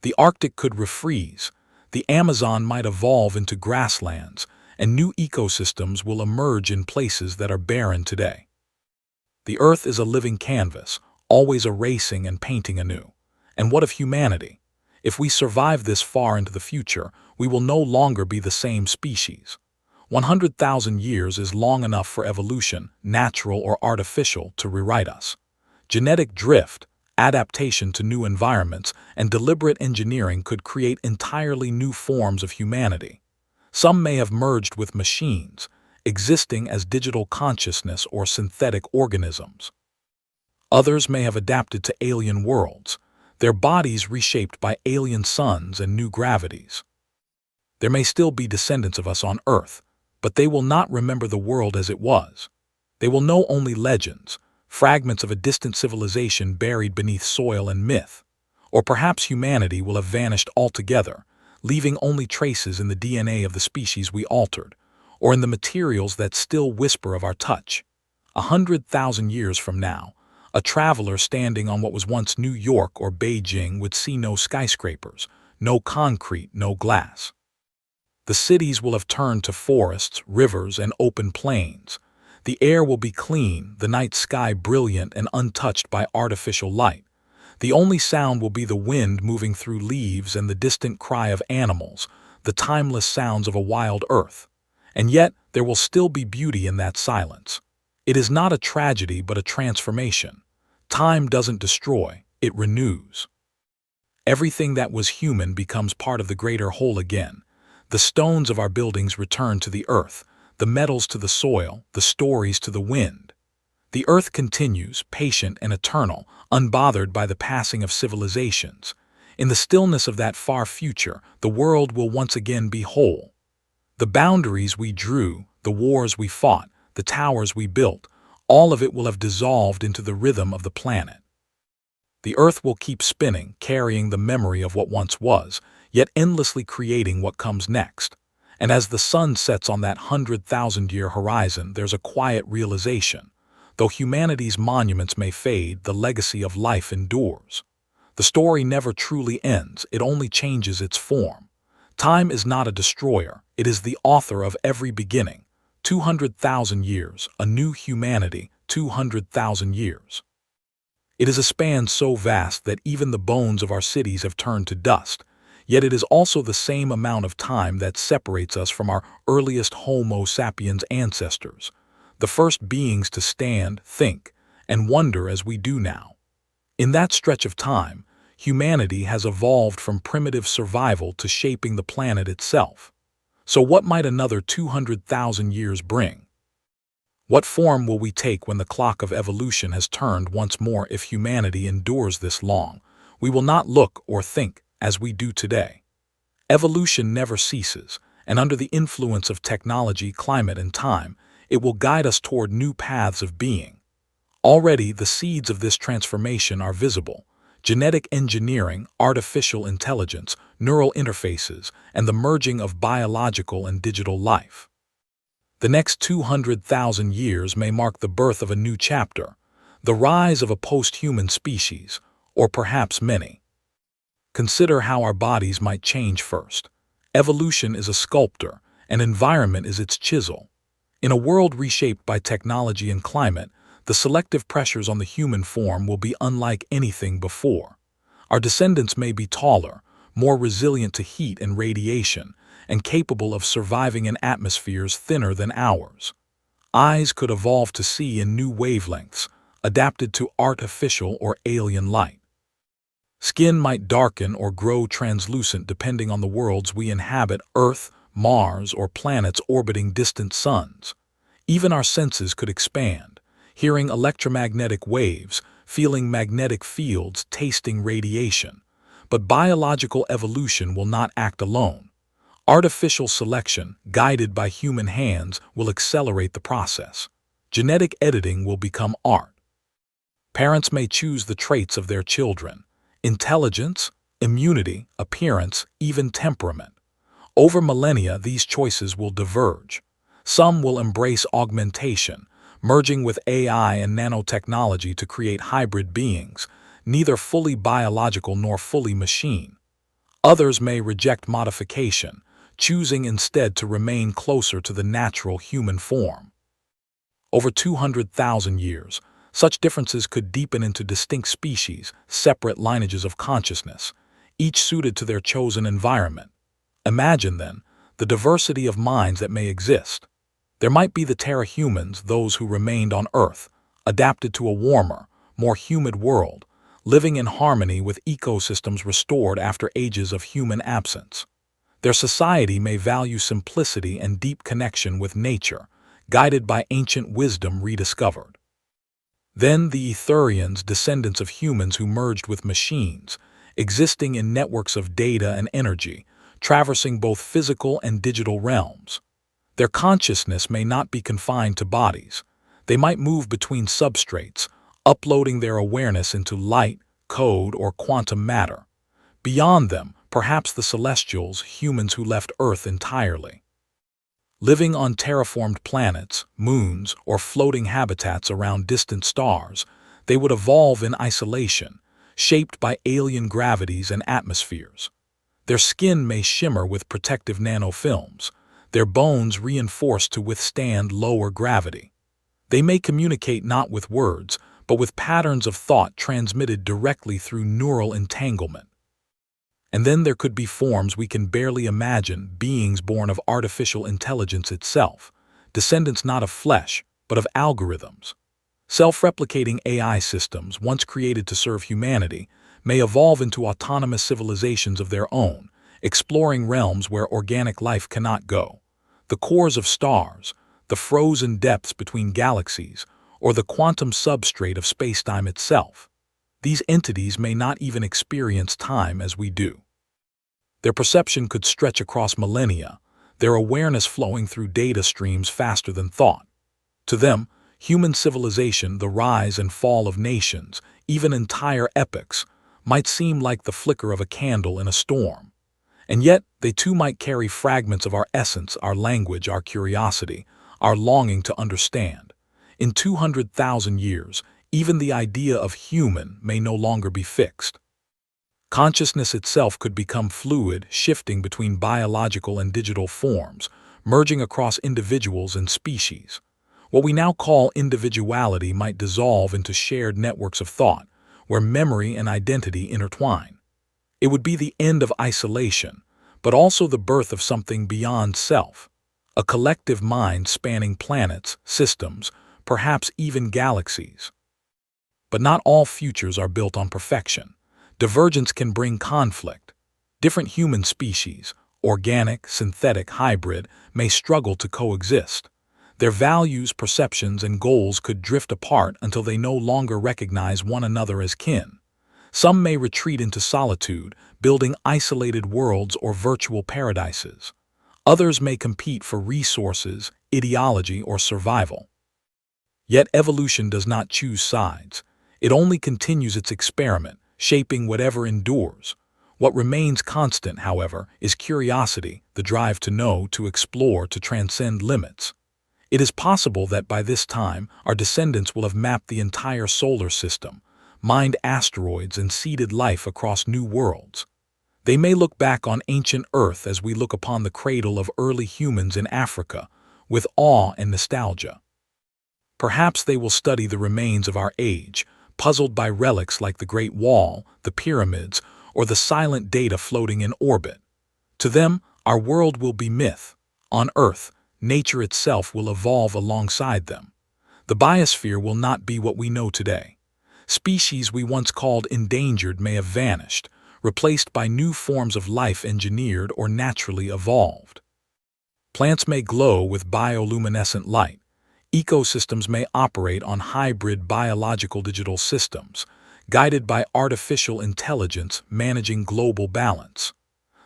The Arctic could refreeze. The Amazon might evolve into grasslands, and new ecosystems will emerge in places that are barren today. The Earth is a living canvas, always erasing and painting anew. And what of humanity? If we survive this far into the future, we will no longer be the same species. 100,000 years is long enough for evolution, natural or artificial, to rewrite us. Genetic drift, adaptation to new environments, and deliberate engineering could create entirely new forms of humanity. Some may have merged with machines, existing as digital consciousness or synthetic organisms. Others may have adapted to alien worlds, their bodies reshaped by alien suns and new gravities. There may still be descendants of us on Earth, but they will not remember the world as it was. They will know only legends, fragments of a distant civilization buried beneath soil and myth. Or perhaps humanity will have vanished altogether, leaving only traces in the DNA of the species we altered, or in the materials that still whisper of our touch. 100,000 years from now, a traveler standing on what was once New York or Beijing would see no skyscrapers, no concrete, no glass. The cities will have turned to forests, rivers, and open plains. The air will be clean, the night sky brilliant and untouched by artificial light. The only sound will be the wind moving through leaves and the distant cry of animals, the timeless sounds of a wild earth. And yet, there will still be beauty in that silence. It is not a tragedy but a transformation. Time doesn't destroy, it renews. Everything that was human becomes part of the greater whole again. The stones of our buildings return to the earth, the metals to the soil, the stories to the wind. The earth continues, patient and eternal, unbothered by the passing of civilizations. In the stillness of that far future, the world will once again be whole. The boundaries we drew, the wars we fought, the towers we built, all of it will have dissolved into the rhythm of the planet. The earth will keep spinning, carrying the memory of what once was, yet endlessly creating what comes next. And as the sun sets on that 100,000-year horizon, there's a quiet realization. Though humanity's monuments may fade, the legacy of life endures. The story never truly ends, it only changes its form. Time is not a destroyer, it is the author of every beginning. 200,000 years, a new humanity, 200,000 years. It is a span so vast that even the bones of our cities have turned to dust, yet it is also the same amount of time that separates us from our earliest Homo sapiens ancestors, the first beings to stand, think, and wonder as we do now. In that stretch of time, humanity has evolved from primitive survival to shaping the planet itself. So what might another 200,000 years bring? What form will we take when the clock of evolution has turned once more? If humanity endures this long, we will not look or think as we do today. Evolution never ceases, and under the influence of technology, climate, and time, it will guide us toward new paths of being. Already, the seeds of this transformation are visible. Genetic engineering, artificial intelligence, neural interfaces, and the merging of biological and digital life. The next 200,000 years may mark the birth of a new chapter, the rise of a post-human species, or perhaps many. Consider how our bodies might change first. Evolution is a sculptor, and environment is its chisel. In a world reshaped by technology and climate, the selective pressures on the human form will be unlike anything before. Our descendants may be taller, more resilient to heat and radiation, and capable of surviving in atmospheres thinner than ours. Eyes could evolve to see in new wavelengths, adapted to artificial or alien light. Skin might darken or grow translucent depending on the worlds we inhabit, Earth, Mars, or planets orbiting distant suns. Even our senses could expand, hearing electromagnetic waves, feeling magnetic fields, tasting radiation. But biological evolution will not act alone. Artificial selection, guided by human hands, will accelerate the process. Genetic editing will become art. Parents may choose the traits of their children: intelligence, immunity, appearance, even temperament. Over millennia, these choices will diverge. Some will embrace augmentation, merging with AI and nanotechnology to create hybrid beings, neither fully biological nor fully machine. Others may reject modification, choosing instead to remain closer to the natural human form. Over 200,000 years, Such differences could deepen into distinct species, separate lineages of consciousness, each suited to their chosen environment. Imagine, then, the diversity of minds that may exist. There might be the terrahumans, those who remained on Earth, adapted to a warmer, more humid world, living in harmony with ecosystems restored after ages of human absence. Their society may value simplicity and deep connection with nature, guided by ancient wisdom rediscovered. Then the Etherians, descendants of humans who merged with machines, existing in networks of data and energy, traversing both physical and digital realms. Their consciousness may not be confined to bodies. They might move between substrates, uploading their awareness into light, code, or quantum matter. Beyond them, perhaps the celestials, humans who left Earth entirely. Living on terraformed planets, moons, or floating habitats around distant stars, they would evolve in isolation, shaped by alien gravities and atmospheres. Their skin may shimmer with protective nanofilms, their bones reinforced to withstand lower gravity. They may communicate not with words, but with patterns of thought transmitted directly through neural entanglement. And then there could be forms we can barely imagine, beings born of artificial intelligence itself, descendants not of flesh, but of algorithms. Self-replicating AI systems, once created to serve humanity, may evolve into autonomous civilizations of their own, exploring realms where organic life cannot go. The cores of stars, the frozen depths between galaxies, or the quantum substrate of spacetime itself. These entities may not even experience time as we do. Their perception could stretch across millennia, their awareness flowing through data streams faster than thought. To them, human civilization, the rise and fall of nations, even entire epochs, might seem like the flicker of a candle in a storm. And yet, they too might carry fragments of our essence, our language, our curiosity, our longing to understand. In 200,000 years, even the idea of human may no longer be fixed. Consciousness itself could become fluid, shifting between biological and digital forms, merging across individuals and species. What we now call individuality might dissolve into shared networks of thought, where memory and identity intertwine. It would be the end of isolation, but also the birth of something beyond self, a collective mind spanning planets, systems, perhaps even galaxies. But not all futures are built on perfection. Divergence can bring conflict. Different human species, organic, synthetic, hybrid, may struggle to coexist. Their values, perceptions, and goals could drift apart until they no longer recognize one another as kin. Some may retreat into solitude, building isolated worlds or virtual paradises. Others may compete for resources, ideology, or survival. Yet evolution does not choose sides. It only continues its experiment, shaping whatever endures. What remains constant, however, is curiosity, the drive to know, to explore, to transcend limits. It is possible that by this time, our descendants will have mapped the entire solar system, mined asteroids, and seeded life across new worlds. They may look back on ancient Earth as we look upon the cradle of early humans in Africa, with awe and nostalgia. Perhaps they will study the remains of our age, puzzled by relics like the Great Wall, the pyramids, or the silent data floating in orbit. To them, our world will be myth. On Earth, nature itself will evolve alongside them. The biosphere will not be what we know today. Species we once called endangered may have vanished, replaced by new forms of life engineered or naturally evolved. Plants may glow with bioluminescent light. Ecosystems may operate on hybrid biological digital systems, guided by artificial intelligence managing global balance.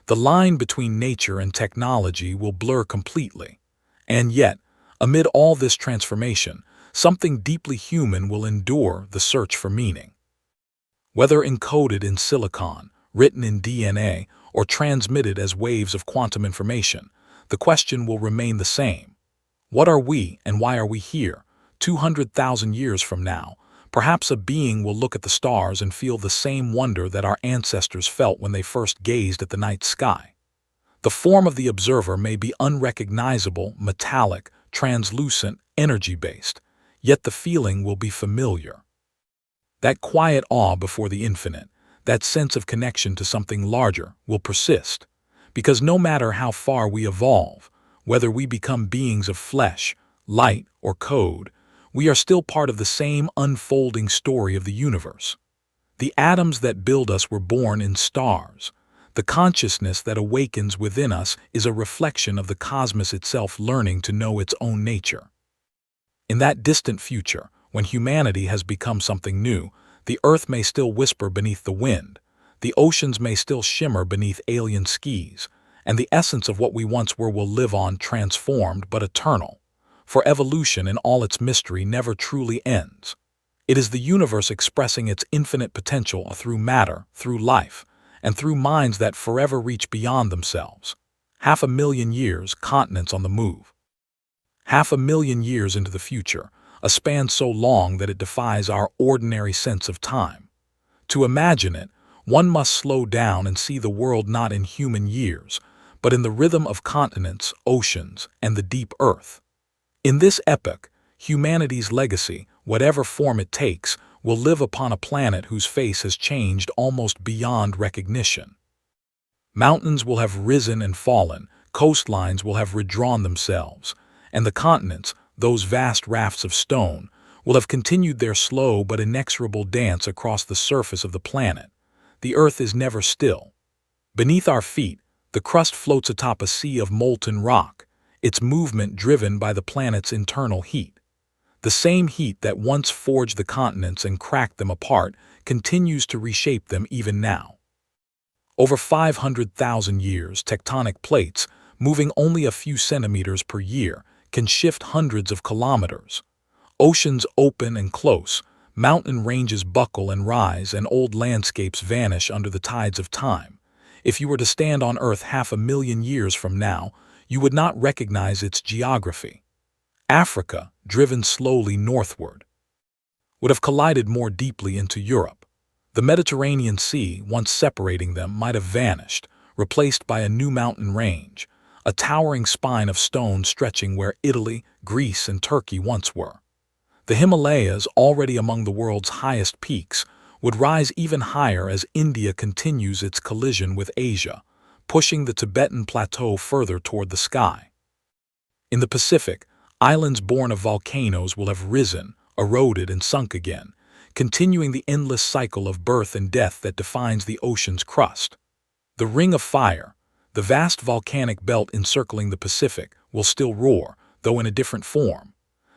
The line between nature and technology will blur completely. And yet, amid all this transformation, something deeply human will endure: the search for meaning. Whether encoded in silicon, written in DNA, or transmitted as waves of quantum information, the question will remain the same. What are we, and why are we here? 200,000 years from now, perhaps a being will look at the stars and feel the same wonder that our ancestors felt when they first gazed at the night sky. The form of the observer may be unrecognizable, metallic, translucent, energy-based. yet the feeling will be familiar. That quiet awe before the infinite, that sense of connection to something larger, will persist, because no matter how far we evolve, whether we become beings of flesh, light, or code, we are still part of the same unfolding story of the universe. The atoms that build us were born in stars. The consciousness that awakens within us is a reflection of the cosmos itself learning to know its own nature. In that distant future, when humanity has become something new, the earth may still whisper beneath the wind, the oceans may still shimmer beneath alien skies, and the essence of what we once were will live on, transformed but eternal. For evolution in all its mystery never truly ends. It is the universe expressing its infinite potential through matter, through life, and through minds that forever reach beyond themselves. 500,000 years, continents on the move. 500,000 years into the future, a span so long that it defies our ordinary sense of time. To imagine it, one must slow down and see the world not in human years, but in the rhythm of continents, oceans, and the deep earth. In this epoch, humanity's legacy, whatever form it takes, will live upon a planet whose face has changed almost beyond recognition. Mountains will have risen and fallen, coastlines will have redrawn themselves, and the continents, those vast rafts of stone, will have continued their slow but inexorable dance across the surface of the planet. The earth is never still. Beneath our feet, the crust floats atop a sea of molten rock, its movement driven by the planet's internal heat. The same heat that once forged the continents and cracked them apart continues to reshape them even now. Over 500,000 years, tectonic plates, moving only a few centimeters per year, can shift hundreds of kilometers. Oceans open and close, mountain ranges buckle and rise, and old landscapes vanish under the tides of time. If you were to stand on Earth 500,000 years from now, you would not recognize its geography. Africa, driven slowly northward, would have collided more deeply into Europe. The Mediterranean Sea, once separating them, might have vanished, replaced by a new mountain range, a towering spine of stone stretching where Italy, Greece, and Turkey once were. The Himalayas, already among the world's highest peaks, would rise even higher as India continues its collision with Asia, pushing the Tibetan Plateau further toward the sky. In the Pacific, islands born of volcanoes will have risen, eroded, and sunk again, continuing the endless cycle of birth and death that defines the ocean's crust. The Ring of Fire, the vast volcanic belt encircling the Pacific, will still roar, though in a different form.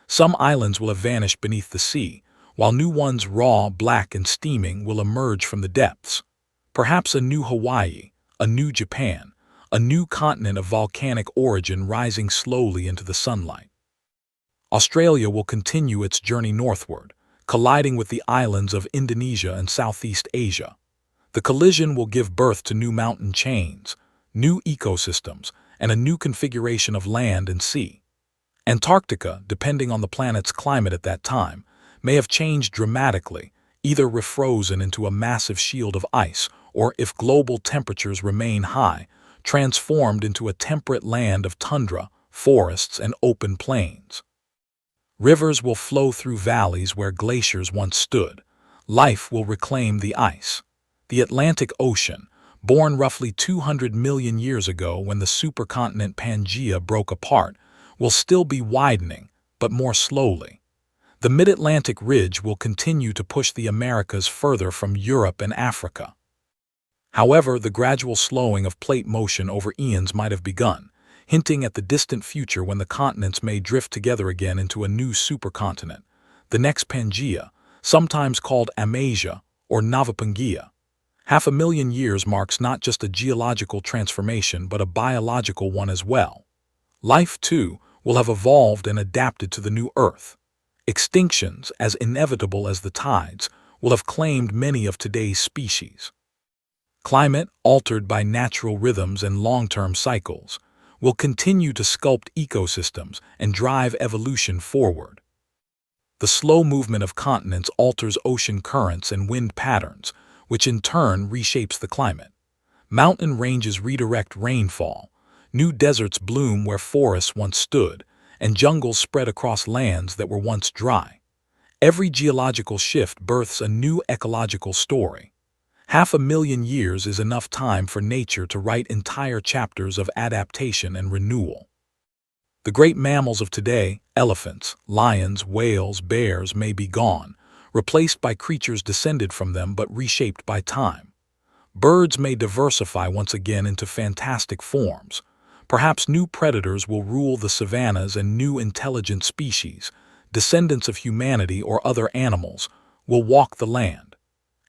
Some islands will have vanished beneath the sea, while new ones, raw, black, and steaming, will emerge from the depths. Perhaps a new Hawaii, a new Japan, a new continent of volcanic origin rising slowly into the sunlight. Australia will continue its journey northward, colliding with the islands of Indonesia and Southeast Asia. The collision will give birth to new mountain chains, new ecosystems, and a new configuration of land and sea. Antarctica, depending on the planet's climate at that time, may have changed dramatically, either refrozen into a massive shield of ice, or, if global temperatures remain high, transformed into a temperate land of tundra, forests, and open plains. Rivers will flow through valleys where glaciers once stood. Life will reclaim the ice. The Atlantic Ocean, born roughly 200 million years ago when the supercontinent Pangaea broke apart, will still be widening, but more slowly. The Mid-Atlantic Ridge will continue to push the Americas further from Europe and Africa. However, the gradual slowing of plate motion over eons might have begun, hinting at the distant future when the continents may drift together again into a new supercontinent, the next Pangaea, sometimes called Amasia or Navapangaea. 500,000 years marks not just a geological transformation but a biological one as well. Life, too, will have evolved and adapted to the new Earth. Extinctions, as inevitable as the tides, will have claimed many of today's species. Climate, altered by natural rhythms and long-term cycles, will continue to sculpt ecosystems and drive evolution forward. The slow movement of continents alters ocean currents and wind patterns, which in turn reshapes the climate. Mountain ranges redirect rainfall, new deserts bloom where forests once stood, and jungles spread across lands that were once dry. Every geological shift births a new ecological story. 500,000 years is enough time for nature to write entire chapters of adaptation and renewal. The great mammals of today, elephants, lions, whales, bears, may be gone, replaced by creatures descended from them but reshaped by time. Birds may diversify once again into fantastic forms. Perhaps new predators will rule the savannas and new intelligent species, descendants of humanity or other animals, will walk the land.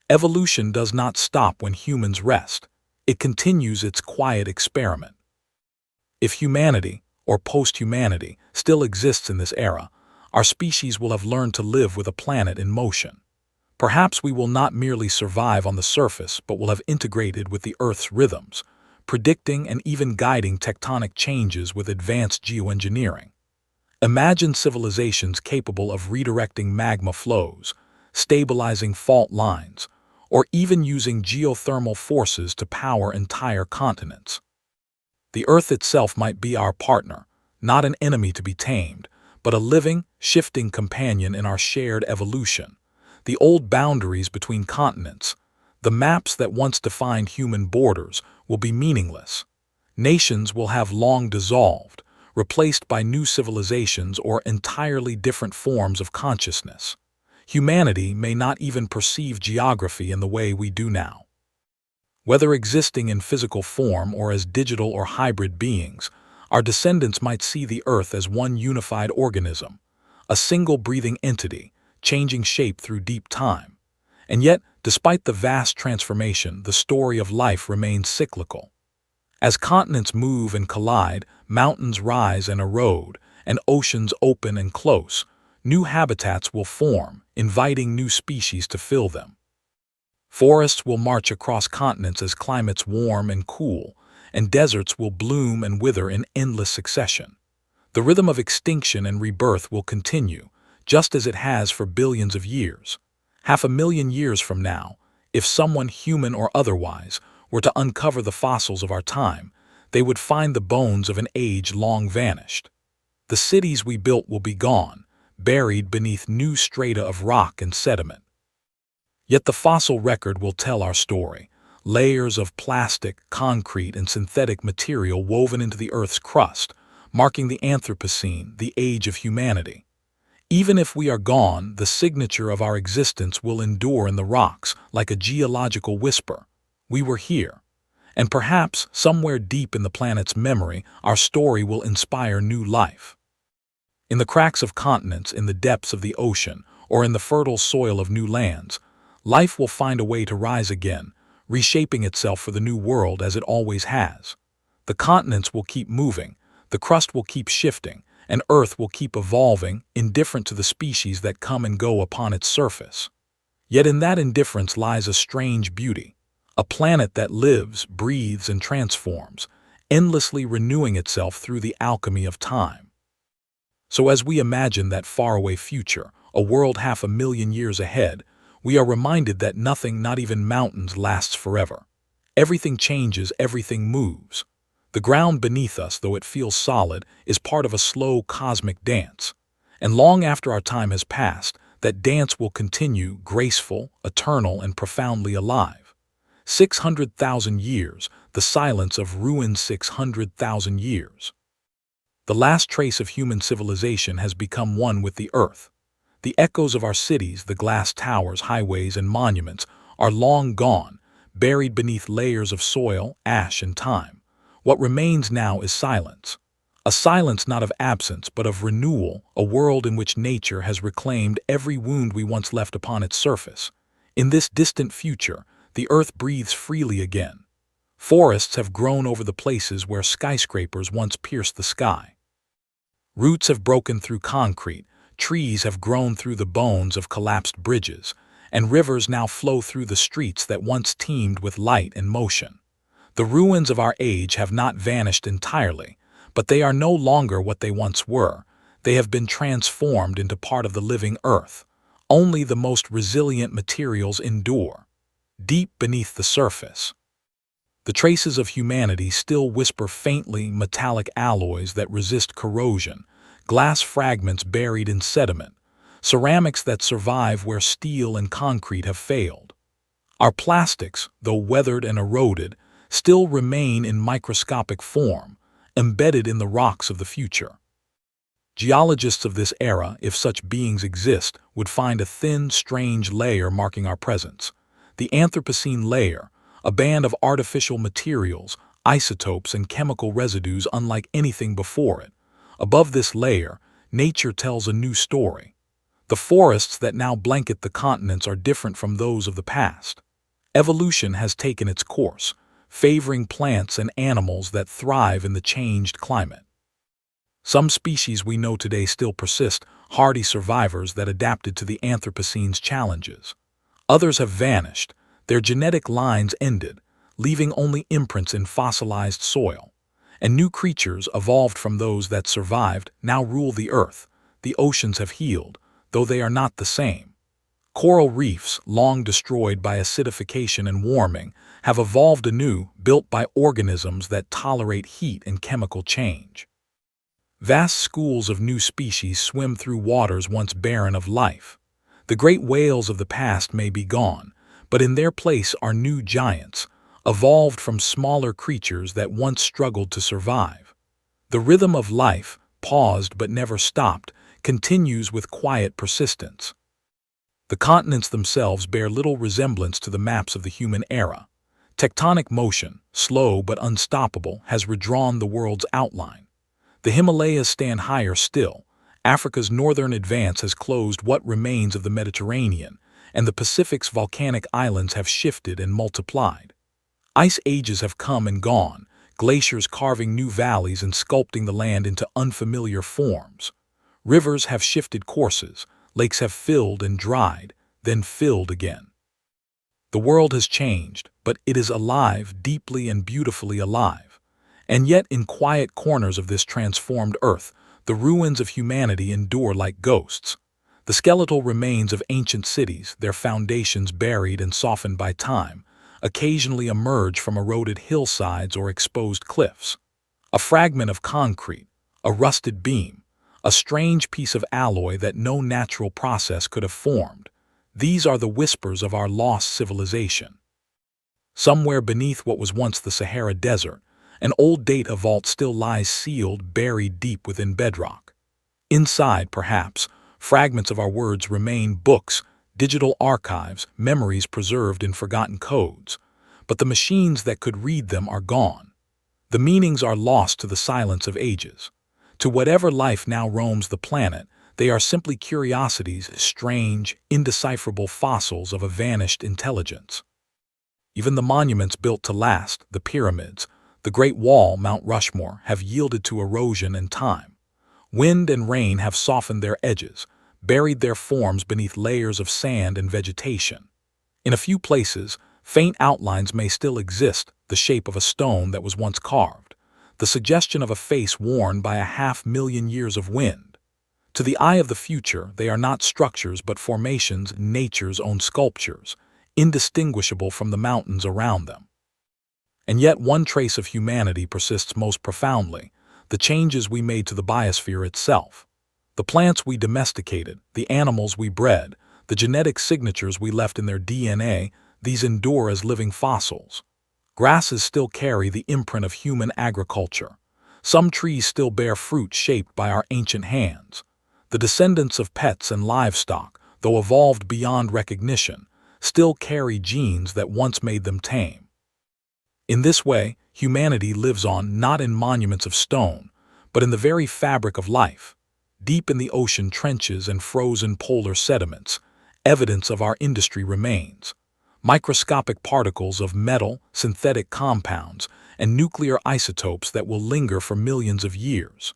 Evolution does not stop when humans rest. It continues its quiet experiment. If humanity, or post-humanity, still exists in this era, our species will have learned to live with a planet in motion. Perhaps we will not merely survive on the surface, but will have integrated with the Earth's rhythms, predicting and even guiding tectonic changes with advanced geoengineering. Imagine civilizations capable of redirecting magma flows, stabilizing fault lines, or even using geothermal forces to power entire continents. The Earth itself might be our partner, not an enemy to be tamed, but a living, shifting companion in our shared evolution. The old boundaries between continents, the maps that once defined human borders, will be meaningless. Nations will have long dissolved, replaced by new civilizations or entirely different forms of consciousness. Humanity may not even perceive geography in the way we do now. Whether existing in physical form or as digital or hybrid beings, our descendants might see the Earth as one unified organism, a single breathing entity, changing shape through deep time. And yet, despite the vast transformation, the story of life remains cyclical. As continents move and collide, mountains rise and erode, and oceans open and close, new habitats will form, inviting new species to fill them. Forests will march across continents as climates warm and cool, and deserts will bloom and wither in endless succession. The rhythm of extinction and rebirth will continue, just as it has for billions of years. 500,000 years from now, if someone, human or otherwise, were to uncover the fossils of our time, they would find the bones of an age long vanished. The cities we built will be gone, buried beneath new strata of rock and sediment. Yet the fossil record will tell our story. Layers of plastic, concrete, and synthetic material woven into the Earth's crust, marking the Anthropocene, the age of humanity. Even if we are gone, the signature of our existence will endure in the rocks like a geological whisper. We were here. And perhaps, somewhere deep in the planet's memory, our story will inspire new life. In the cracks of continents, in the depths of the ocean, or in the fertile soil of new lands, life will find a way to rise again, reshaping itself for the new world as it always has. The continents will keep moving, the crust will keep shifting, and Earth will keep evolving, indifferent to the species that come and go upon its surface. Yet in that indifference lies a strange beauty, a planet that lives, breathes, and transforms, endlessly renewing itself through the alchemy of time. So as we imagine that faraway future, a world 500,000 years ahead, we are reminded that nothing, not even mountains, lasts forever. Everything changes, everything moves. The ground beneath us, though it feels solid, is part of a slow cosmic dance. And long after our time has passed, that dance will continue, graceful, eternal, and profoundly alive. 600,000 years, the silence of ruined 600,000 years. The last trace of human civilization has become one with the Earth. The echoes of our cities, the glass towers, highways, and monuments, are long gone, buried beneath layers of soil, ash, and time. What remains now is silence. A silence not of absence, but of renewal, a world in which nature has reclaimed every wound we once left upon its surface. In this distant future, the Earth breathes freely again. Forests have grown over the places where skyscrapers once pierced the sky. Roots have broken through concrete, trees have grown through the bones of collapsed bridges, and rivers now flow through the streets that once teemed with light and motion. The ruins of our age have not vanished entirely, but they are no longer what they once were. They have been transformed into part of the living Earth. Only the most resilient materials endure. Deep beneath the surface, the traces of humanity still whisper faintly, metallic alloys that resist corrosion, glass fragments buried in sediment, ceramics that survive where steel and concrete have failed. Our plastics, though weathered and eroded, still remain in microscopic form, embedded in the rocks of the future. Geologists of this era, if such beings exist, would find a thin, strange layer marking our presence. The Anthropocene layer, a band of artificial materials, isotopes, and chemical residues unlike anything before it. Above this layer, nature tells a new story. The forests that now blanket the continents are different from those of the past. Evolution has taken its course, favoring plants and animals that thrive in the changed climate. Some species we know today still persist, hardy survivors that adapted to the Anthropocene's challenges. Others have vanished, their genetic lines ended, leaving only imprints in fossilized soil. And new creatures, evolved from those that survived, now rule the earth. The oceans have healed, though they are not the same. Coral reefs, long destroyed by acidification and warming, have evolved anew, built by organisms that tolerate heat and chemical change. Vast schools of new species swim through waters once barren of life. The great whales of the past may be gone, but in their place are new giants, evolved from smaller creatures that once struggled to survive. The rhythm of life, paused but never stopped, continues with quiet persistence. The continents themselves bear little resemblance to the maps of the human era. Tectonic motion, slow but unstoppable, has redrawn the world's outline. The Himalayas stand higher still, Africa's northern advance has closed what remains of the Mediterranean, and the Pacific's volcanic islands have shifted and multiplied. Ice ages have come and gone, glaciers carving new valleys and sculpting the land into unfamiliar forms. Rivers have shifted courses, lakes have filled and dried, then filled again. The world has changed, but it is alive, deeply and beautifully alive. And yet, in quiet corners of this transformed earth, the ruins of humanity endure like ghosts. The skeletal remains of ancient cities, their foundations buried and softened by time, occasionally emerge from eroded hillsides or exposed cliffs. A fragment of concrete, a rusted beam, a strange piece of alloy that no natural process could have formed. These are the whispers of our lost civilization. Somewhere beneath what was once the Sahara Desert, an old data vault still lies sealed, buried deep within bedrock. Inside, perhaps, fragments of our words remain, books, digital archives, memories preserved in forgotten codes. But the machines that could read them are gone. The meanings are lost to the silence of ages. To whatever life now roams the planet, they are simply curiosities, strange, indecipherable fossils of a vanished intelligence. Even the monuments built to last, the pyramids, the Great Wall, Mount Rushmore, have yielded to erosion and time. Wind and rain have softened their edges, buried their forms beneath layers of sand and vegetation. In a few places, faint outlines may still exist, the shape of a stone that was once carved, the suggestion of a face worn by 500,000 years of wind. To the eye of the future, they are not structures but formations, nature's own sculptures, indistinguishable from the mountains around them. And yet one trace of humanity persists most profoundly, the changes we made to the biosphere itself. The plants we domesticated, the animals we bred, the genetic signatures we left in their DNA, these endure as living fossils. Grasses still carry the imprint of human agriculture. Some trees still bear fruit shaped by our ancient hands. The descendants of pets and livestock, though evolved beyond recognition, still carry genes that once made them tame. In this way, humanity lives on not in monuments of stone, but in the very fabric of life. Deep in the ocean trenches and frozen polar sediments, evidence of our industry remains. Microscopic particles of metal, synthetic compounds, and nuclear isotopes that will linger for millions of years.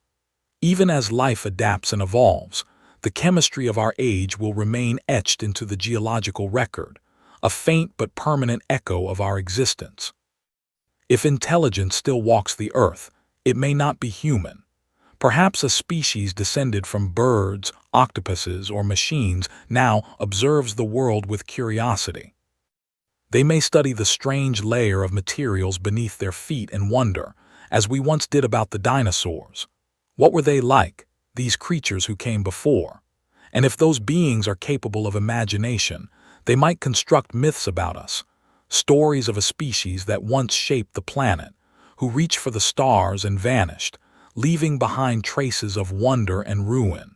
Even as life adapts and evolves, the chemistry of our age will remain etched into the geological record, a faint but permanent echo of our existence. If intelligence still walks the earth, it may not be human. Perhaps a species descended from birds, octopuses, or machines now observes the world with curiosity. They may study the strange layer of materials beneath their feet and wonder, as we once did about the dinosaurs. What were they like? these creatures who came before. And if those beings are capable of imagination, they might construct myths about us, stories of a species that once shaped the planet, who reached for the stars and vanished, leaving behind traces of wonder and ruin.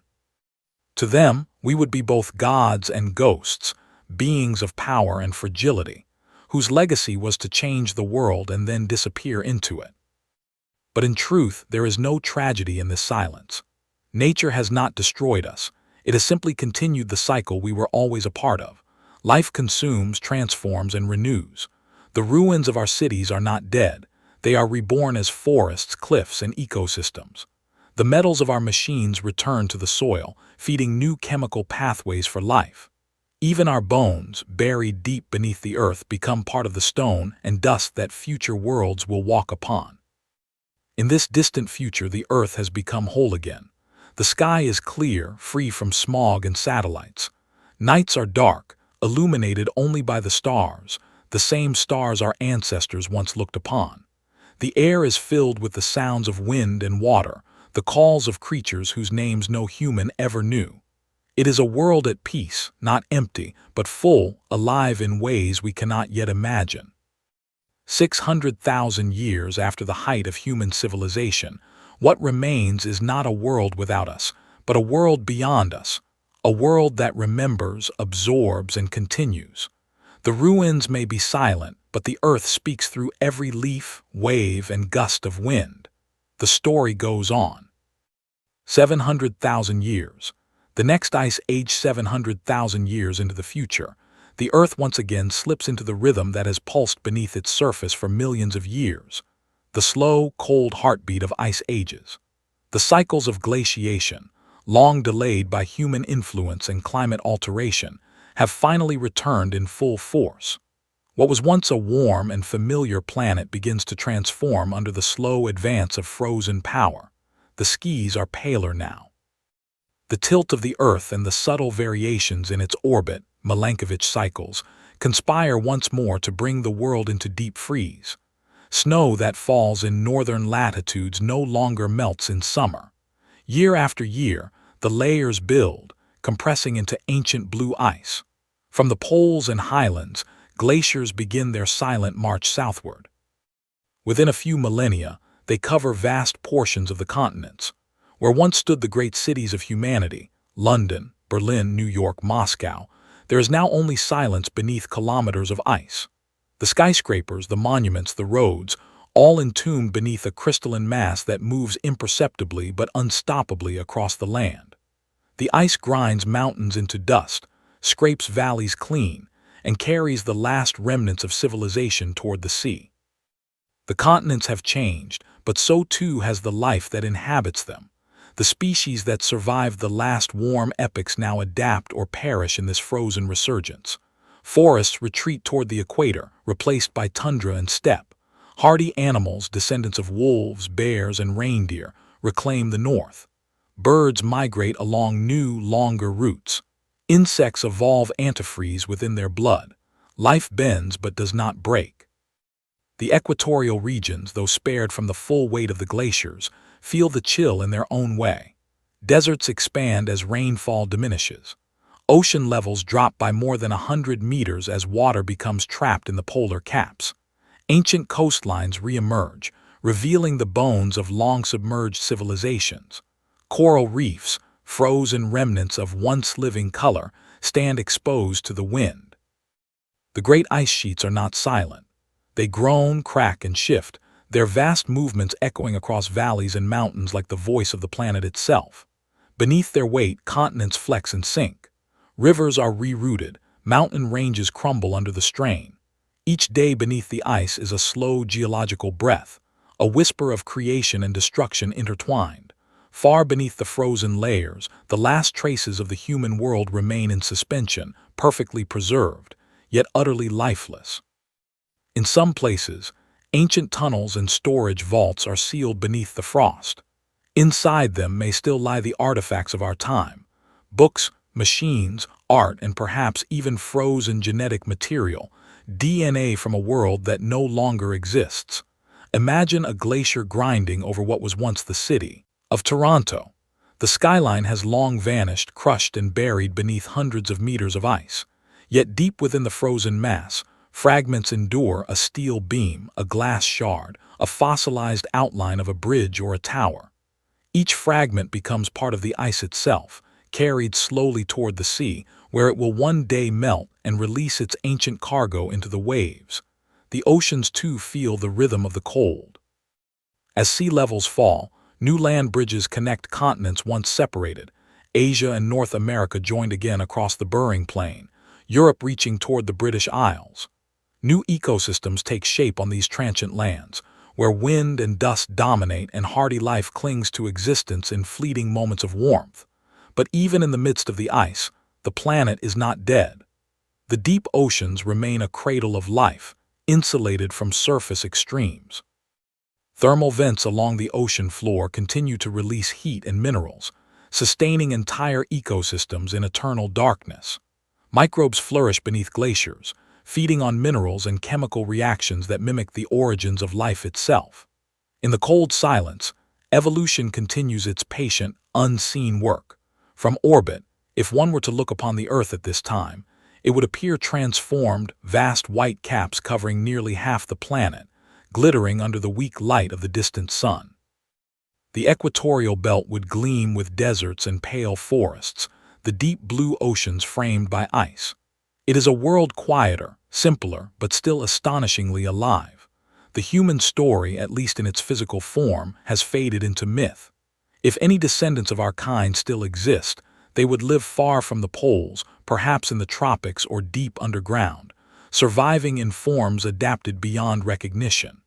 To them, we would be both gods and ghosts, beings of power and fragility, whose legacy was to change the world and then disappear into it. But in truth, there is no tragedy in this silence. Nature has not destroyed us. It has simply continued the cycle we were always a part of. Life consumes, transforms, and renews. The ruins of our cities are not dead. They are reborn as forests, cliffs, and ecosystems. The metals of our machines return to the soil, feeding new chemical pathways for life. Even our bones, buried deep beneath the earth, become part of the stone and dust that future worlds will walk upon. In this distant future, the earth has become whole again. The sky is clear, free from smog and satellites. Nights are dark, illuminated only by the stars, the same stars our ancestors once looked upon. The air is filled with the sounds of wind and water, the calls of creatures whose names no human ever knew. It is a world at peace, not empty, but full, alive in ways we cannot yet imagine. 600,000 years after the height of human civilization, what remains is not a world without us, but a world beyond us, a world that remembers, absorbs, and continues. The ruins may be silent, but the earth speaks through every leaf, wave, and gust of wind. The story goes on. 700,000 years. The next ice age 700,000 years into the future. The earth once again slips into the rhythm that has pulsed beneath its surface for millions of years. The slow, cold heartbeat of ice ages. The cycles of glaciation, long delayed by human influence and climate alteration, have finally returned in full force. What was once a warm and familiar planet begins to transform under the slow advance of frozen power. The skies are paler now. The tilt of the Earth and the subtle variations in its orbit, Milankovitch cycles, conspire once more to bring the world into deep freeze. Snow that falls in northern latitudes no longer melts in summer. Year after year, the layers build, compressing into ancient blue ice. From the poles and highlands, glaciers begin their silent march southward. Within a few millennia, they cover vast portions of the continents. Where once stood the great cities of humanity, London, Berlin, New York, Moscow, there is now only silence beneath kilometers of ice. The skyscrapers, the monuments, the roads, all entombed beneath a crystalline mass that moves imperceptibly but unstoppably across the land. The ice grinds mountains into dust, scrapes valleys clean, and carries the last remnants of civilization toward the sea. The continents have changed, but so too has the life that inhabits them. The species that survived the last warm epochs now adapt or perish in this frozen resurgence. Forests retreat toward the equator, replaced by tundra and steppe. Hardy animals, descendants of wolves, bears, and reindeer, reclaim the north. Birds migrate along new, longer routes. Insects evolve antifreeze within their blood. Life bends but does not break. The equatorial regions, though spared from the full weight of the glaciers, feel the chill in their own way. Deserts expand as rainfall diminishes. Ocean levels drop by more than 100 meters as water becomes trapped in the polar caps. Ancient coastlines re-emerge, revealing the bones of long-submerged civilizations. Coral reefs, frozen remnants of once living color, stand exposed to the wind. The great ice sheets are not silent. They groan, crack, and shift, their vast movements echoing across valleys and mountains like the voice of the planet itself. Beneath their weight, continents flex and sink. Rivers are rerouted, mountain ranges crumble under the strain. Each day beneath the ice is a slow geological breath, a whisper of creation and destruction intertwined. Far beneath the frozen layers, the last traces of the human world remain in suspension, perfectly preserved, yet utterly lifeless. In some places, ancient tunnels and storage vaults are sealed beneath the frost. Inside them may still lie the artifacts of our time: books, machines, art, and perhaps even frozen genetic material, DNA from a world that no longer exists. Imagine a glacier grinding over what was once the city of Toronto. The skyline has long vanished, crushed and buried beneath hundreds of meters of ice. Yet deep within the frozen mass, fragments endure: a steel beam, a glass shard, a fossilized outline of a bridge or a tower. Each fragment becomes part of the ice itself, carried slowly toward the sea, where it will one day melt and release its ancient cargo into the waves. The oceans too feel the rhythm of the cold. As sea levels fall, new land bridges connect continents once separated. Asia and North America joined again across the Bering Plain, Europe reaching toward the British Isles. New ecosystems take shape on these transient lands, where wind and dust dominate and hardy life clings to existence in fleeting moments of warmth. But even in the midst of the ice, the planet is not dead. The deep oceans remain a cradle of life, insulated from surface extremes. Thermal vents along the ocean floor continue to release heat and minerals, sustaining entire ecosystems in eternal darkness. Microbes flourish beneath glaciers, feeding on minerals and chemical reactions that mimic the origins of life itself. In the cold silence, evolution continues its patient, unseen work. From orbit, if one were to look upon the Earth at this time, it would appear transformed, vast white caps covering nearly half the planet, glittering under the weak light of the distant sun. The equatorial belt would gleam with deserts and pale forests, the deep blue oceans framed by ice. It is a world quieter, simpler, but still astonishingly alive. The human story, at least in its physical form, has faded into myth. If any descendants of our kind still exist, they would live far from the poles, perhaps in the tropics or deep underground, surviving in forms adapted beyond recognition.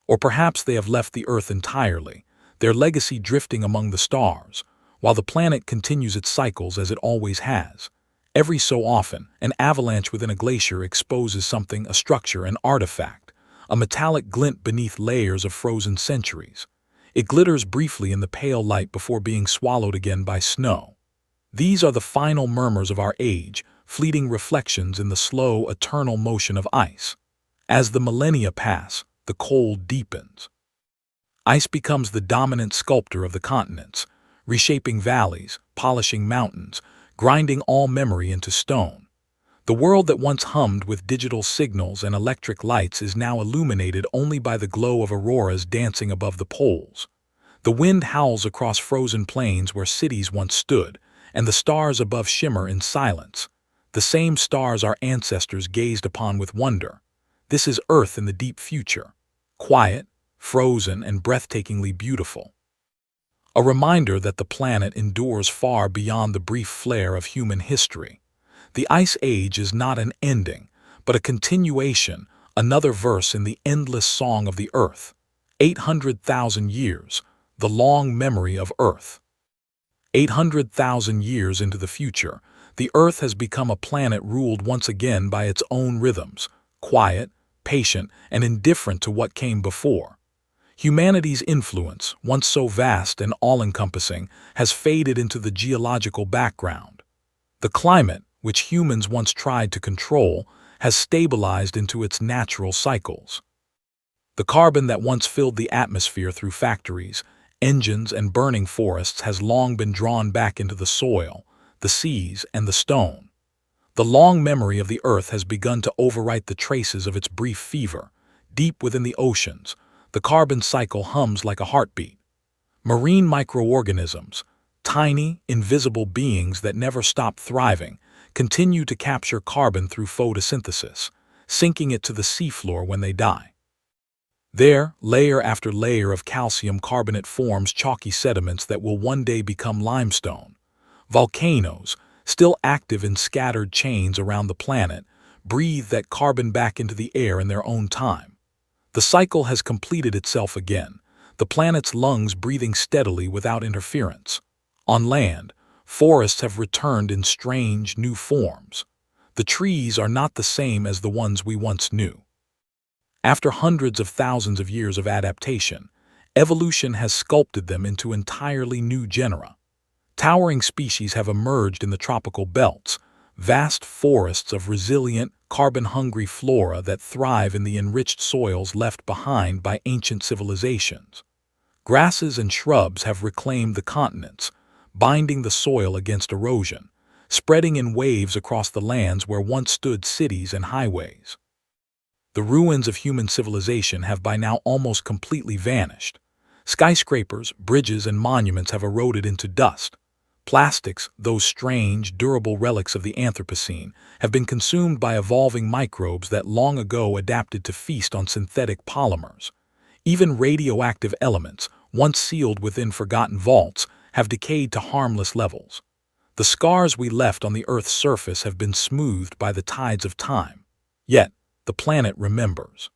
Or perhaps they have left the Earth entirely, their legacy drifting among the stars, while the planet continues its cycles as it always has. Every so often, an avalanche within a glacier exposes something: a structure, an artifact, a metallic glint beneath layers of frozen centuries. It glitters briefly in the pale light before being swallowed again by snow. These are the final murmurs of our age, fleeting reflections in the slow, eternal motion of ice. As the millennia pass, the cold deepens. Ice becomes the dominant sculptor of the continents, reshaping valleys, polishing mountains, grinding all memory into stone. The world that once hummed with digital signals and electric lights is now illuminated only by the glow of auroras dancing above the poles. The wind howls across frozen plains where cities once stood, and the stars above shimmer in silence, the same stars our ancestors gazed upon with wonder. This is Earth in the deep future, quiet, frozen, and breathtakingly beautiful. A reminder that the planet endures far beyond the brief flare of human history. The Ice Age is not an ending, but a continuation, another verse in the endless song of the Earth. 800,000 years, the long memory of Earth. 800,000 years into the future, the Earth has become a planet ruled once again by its own rhythms, quiet, patient, and indifferent to what came before. Humanity's influence, once so vast and all-encompassing, has faded into the geological background. The climate, which humans once tried to control, has stabilized into its natural cycles. The carbon that once filled the atmosphere through factories, engines, and burning forests has long been drawn back into the soil, the seas, and the stone. The long memory of the Earth has begun to overwrite the traces of its brief fever. Deep within the oceans, the carbon cycle hums like a heartbeat. Marine microorganisms, tiny, invisible beings that never stop thriving, continue to capture carbon through photosynthesis, sinking it to the seafloor when they die. There, layer after layer of calcium carbonate forms chalky sediments that will one day become limestone. Volcanoes, still active in scattered chains around the planet, breathe that carbon back into the air in their own time. The cycle has completed itself again, the planet's lungs breathing steadily without interference. On land, forests have returned in strange, new forms. The trees are not the same as the ones we once knew. After hundreds of thousands of years of adaptation, evolution has sculpted them into entirely new genera. Towering species have emerged in the tropical belts, vast forests of resilient, carbon-hungry flora that thrive in the enriched soils left behind by ancient civilizations. Grasses and shrubs have reclaimed the continents, binding the soil against erosion, spreading in waves across the lands where once stood cities and highways. The ruins of human civilization have by now almost completely vanished. Skyscrapers, bridges, and monuments have eroded into dust. Plastics, those strange, durable relics of the Anthropocene, have been consumed by evolving microbes that long ago adapted to feast on synthetic polymers. Even radioactive elements, once sealed within forgotten vaults, have decayed to harmless levels. The scars we left on the Earth's surface have been smoothed by the tides of time. Yet, the planet remembers.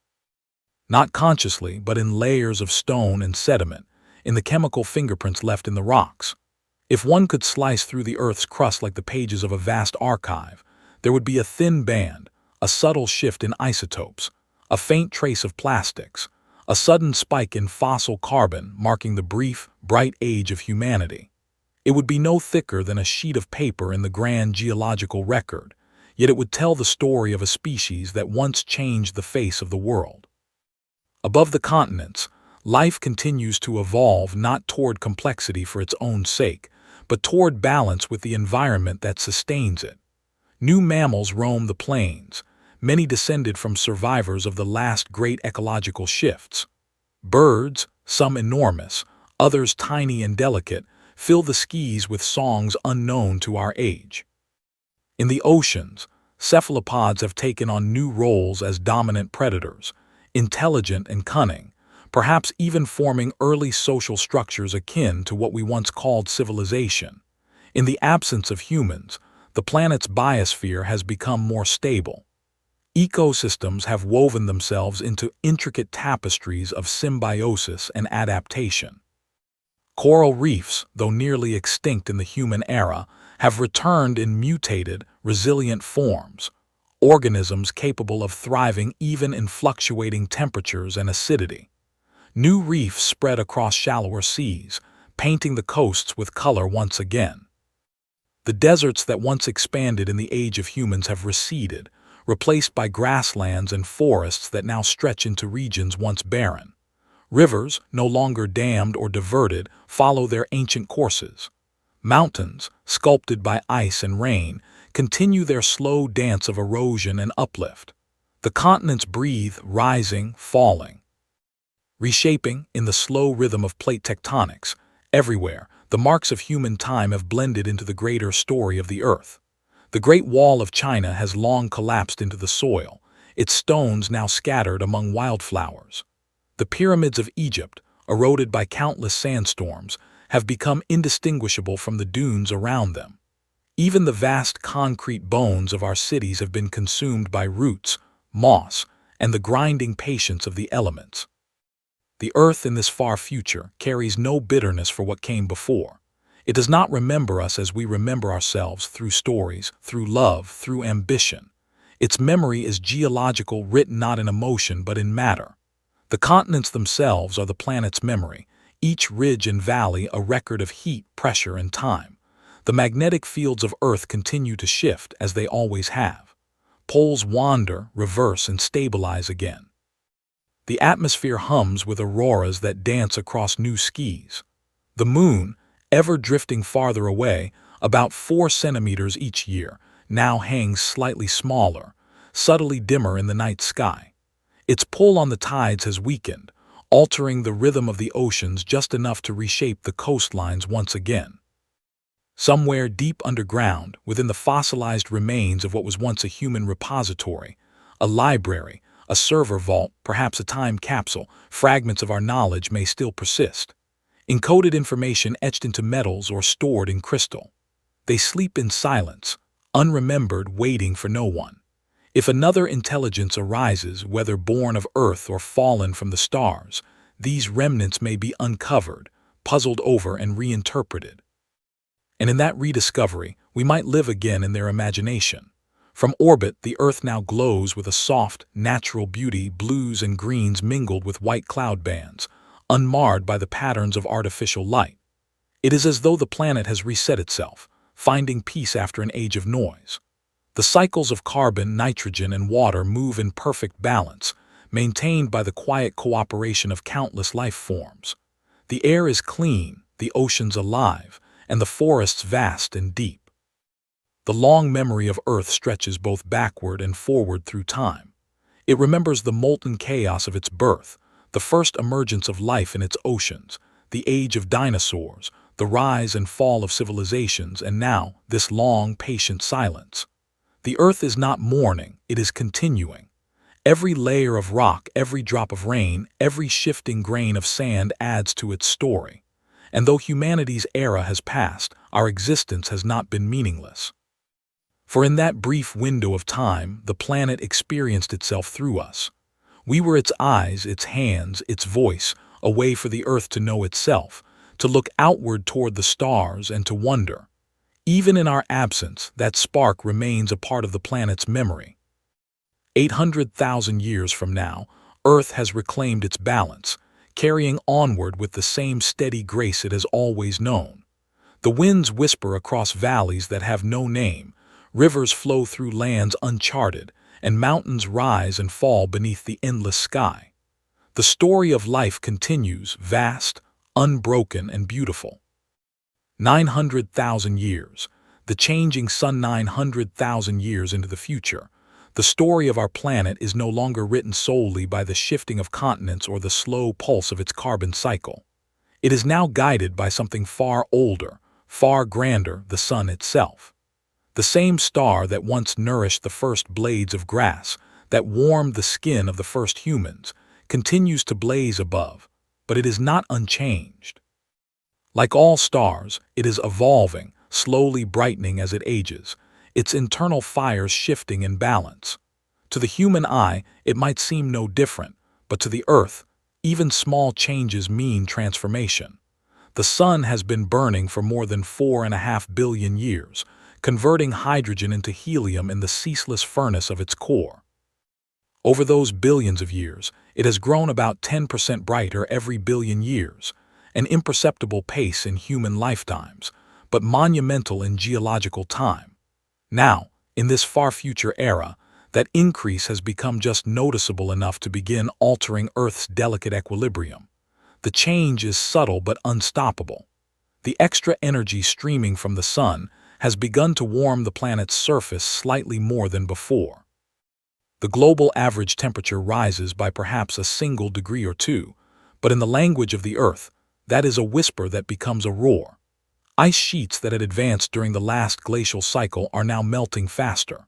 Not consciously, but in layers of stone and sediment, in the chemical fingerprints left in the rocks. If one could slice through the Earth's crust like the pages of a vast archive, there would be a thin band, a subtle shift in isotopes, a faint trace of plastics, a sudden spike in fossil carbon marking the brief, bright age of humanity. It would be no thicker than a sheet of paper in the grand geological record, yet it would tell the story of a species that once changed the face of the world. Above the continents, life continues to evolve not toward complexity for its own sake, but toward balance with the environment that sustains it. New mammals roam the plains, many descended from survivors of the last great ecological shifts. Birds, some enormous, others tiny and delicate, fill the skies with songs unknown to our age. In the oceans, cephalopods have taken on new roles as dominant predators, intelligent and cunning, perhaps even forming early social structures akin to what we once called civilization. In the absence of humans, the planet's biosphere has become more stable. Ecosystems have woven themselves into intricate tapestries of symbiosis and adaptation. Coral reefs, though nearly extinct in the human era, have returned in mutated, resilient forms, organisms capable of thriving even in fluctuating temperatures and acidity. New reefs spread across shallower seas, painting the coasts with color once again. The deserts that once expanded in the age of humans have receded, replaced by grasslands and forests that now stretch into regions once barren. Rivers, no longer dammed or diverted, follow their ancient courses. Mountains, sculpted by ice and rain, continue their slow dance of erosion and uplift. The continents breathe, rising, falling, reshaping in the slow rhythm of plate tectonics. Everywhere, the marks of human time have blended into the greater story of the Earth. The Great Wall of China has long collapsed into the soil, its stones now scattered among wildflowers. The pyramids of Egypt, eroded by countless sandstorms, have become indistinguishable from the dunes around them. Even the vast concrete bones of our cities have been consumed by roots, moss, and the grinding patience of the elements. The Earth in this far future carries no bitterness for what came before. It does not remember us as we remember ourselves, through stories, through love, through ambition. Its memory is geological, written not in emotion but in matter. The continents themselves are the planet's memory, each ridge and valley a record of heat, pressure, and time. The magnetic fields of Earth continue to shift as they always have. Poles wander, reverse, and stabilize again. The atmosphere hums with auroras that dance across new skies. The moon, ever drifting farther away, about 4 centimeters each year, now hangs slightly smaller, subtly dimmer in the night sky. Its pull on the tides has weakened, altering the rhythm of the oceans just enough to reshape the coastlines once again. Somewhere deep underground, within the fossilized remains of what was once a human repository, a library, a server vault, perhaps a time capsule, fragments of our knowledge may still persist. Encoded information etched into metals or stored in crystal. They sleep in silence, unremembered, waiting for no one. If another intelligence arises, whether born of Earth or fallen from the stars, these remnants may be uncovered, puzzled over, and reinterpreted. And in that rediscovery, we might live again in their imagination. From orbit, the Earth now glows with a soft, natural beauty, blues and greens mingled with white cloud bands, unmarred by the patterns of artificial light. It is as though the planet has reset itself, finding peace after an age of noise. The cycles of carbon, nitrogen, and water move in perfect balance, maintained by the quiet cooperation of countless life forms. The air is clean, the oceans alive, and the forests vast and deep. The long memory of Earth stretches both backward and forward through time. It remembers the molten chaos of its birth, the first emergence of life in its oceans, the age of dinosaurs, the rise and fall of civilizations, and now this long, patient silence. The Earth is not mourning, it is continuing. Every layer of rock, every drop of rain, every shifting grain of sand adds to its story. And though humanity's era has passed, our existence has not been meaningless. For in that brief window of time, the planet experienced itself through us. We were its eyes, its hands, its voice, a way for the Earth to know itself, to look outward toward the stars and to wonder. Even in our absence, that spark remains a part of the planet's memory. 800,000 years from now, Earth has reclaimed its balance, carrying onward with the same steady grace it has always known. The winds whisper across valleys that have no name, rivers flow through lands uncharted, and mountains rise and fall beneath the endless sky. The story of life continues, vast, unbroken, and beautiful. 900,000 years, the changing sun. 900,000 years into the future. The story of our planet is no longer written solely by the shifting of continents or the slow pulse of its carbon cycle. It is now guided by something far older, far grander, the sun itself. The same star that once nourished the first blades of grass, that warmed the skin of the first humans, continues to blaze above, but it is not unchanged. Like all stars, it is evolving, slowly brightening as it ages, its internal fires shifting in balance. To the human eye, it might seem no different, but to the Earth, even small changes mean transformation. The sun has been burning for more than 4.5 billion years, converting hydrogen into helium in the ceaseless furnace of its core. Over those billions of years, it has grown about 10% brighter every billion years, an imperceptible pace in human lifetimes, but monumental in geological time. Now, in this far-future era, that increase has become just noticeable enough to begin altering Earth's delicate equilibrium. The change is subtle but unstoppable. The extra energy streaming from the sun has begun to warm the planet's surface slightly more than before. The global average temperature rises by perhaps a single degree or two, but in the language of the Earth, that is a whisper that becomes a roar. Ice sheets that had advanced during the last glacial cycle are now melting faster.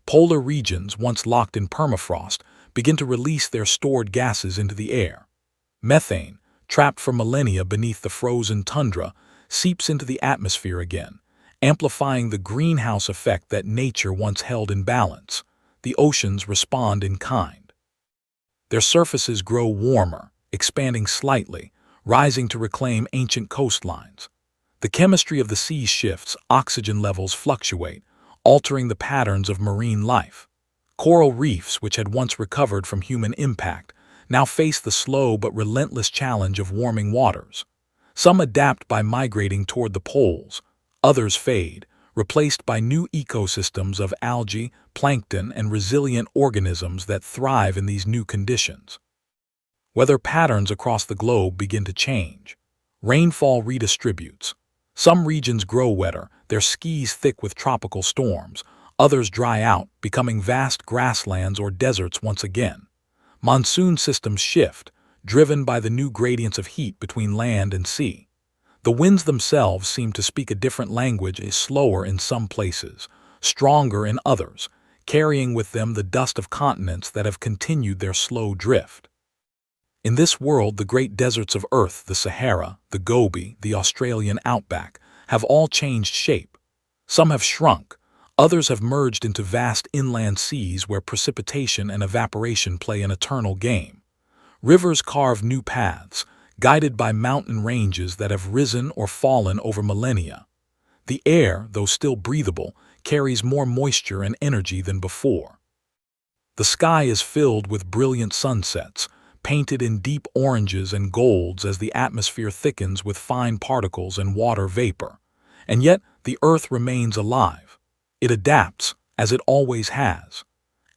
Polar regions, once locked in permafrost, begin to release their stored gases into the air. Methane, trapped for millennia beneath the frozen tundra, seeps into the atmosphere again, amplifying the greenhouse effect that nature once held in balance. The oceans respond in kind. Their surfaces grow warmer, expanding slightly, rising to reclaim ancient coastlines. The chemistry of the seas shifts, oxygen levels fluctuate, altering the patterns of marine life. Coral reefs, which had once recovered from human impact, now face the slow but relentless challenge of warming waters. Some adapt by migrating toward the poles, others fade, replaced by new ecosystems of algae, plankton, and resilient organisms that thrive in these new conditions. Weather patterns across the globe begin to change. Rainfall redistributes. Some regions grow wetter, their skies thick with tropical storms. Others dry out, becoming vast grasslands or deserts once again. Monsoon systems shift, driven by the new gradients of heat between land and sea. The winds themselves seem to speak a different language, slower in some places, stronger in others, carrying with them the dust of continents that have continued their slow drift. In this world, the great deserts of Earth, the Sahara, the Gobi, the Australian outback, have all changed shape. Some have shrunk, others have merged into vast inland seas where precipitation and evaporation play an eternal game. Rivers carve new paths, guided by mountain ranges that have risen or fallen over millennia. The air, though still breathable, carries more moisture and energy than before. The sky is filled with brilliant sunsets, painted in deep oranges and golds as the atmosphere thickens with fine particles and water vapor. And yet, the Earth remains alive. It adapts, as it always has.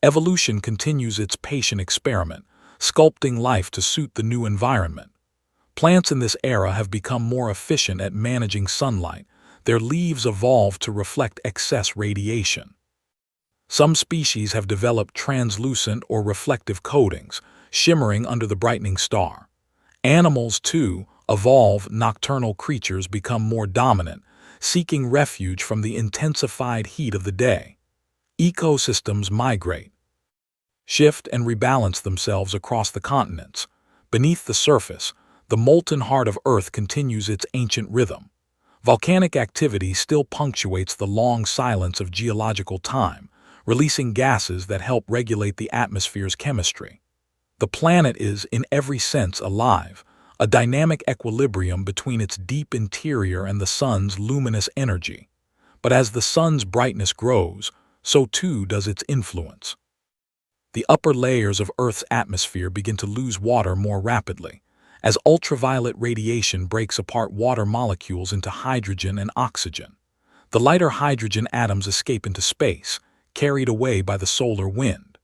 Evolution continues its patient experiment, sculpting life to suit the new environment. Plants in this era have become more efficient at managing sunlight. Their leaves evolved to reflect excess radiation. Some species have developed translucent or reflective coatings, shimmering under the brightening star. Animals, too, evolve. Nocturnal creatures become more dominant, seeking refuge from the intensified heat of the day. Ecosystems migrate, shift and rebalance themselves across the continents. Beneath the surface, the molten heart of Earth continues its ancient rhythm. Volcanic activity still punctuates the long silence of geological time, releasing gases that help regulate the atmosphere's chemistry. The planet is, in every sense, alive, a dynamic equilibrium between its deep interior and the sun's luminous energy. But as the sun's brightness grows, so too does its influence. The upper layers of Earth's atmosphere begin to lose water more rapidly, as ultraviolet radiation breaks apart water molecules into hydrogen and oxygen. The lighter hydrogen atoms escape into space, carried away by the solar wind.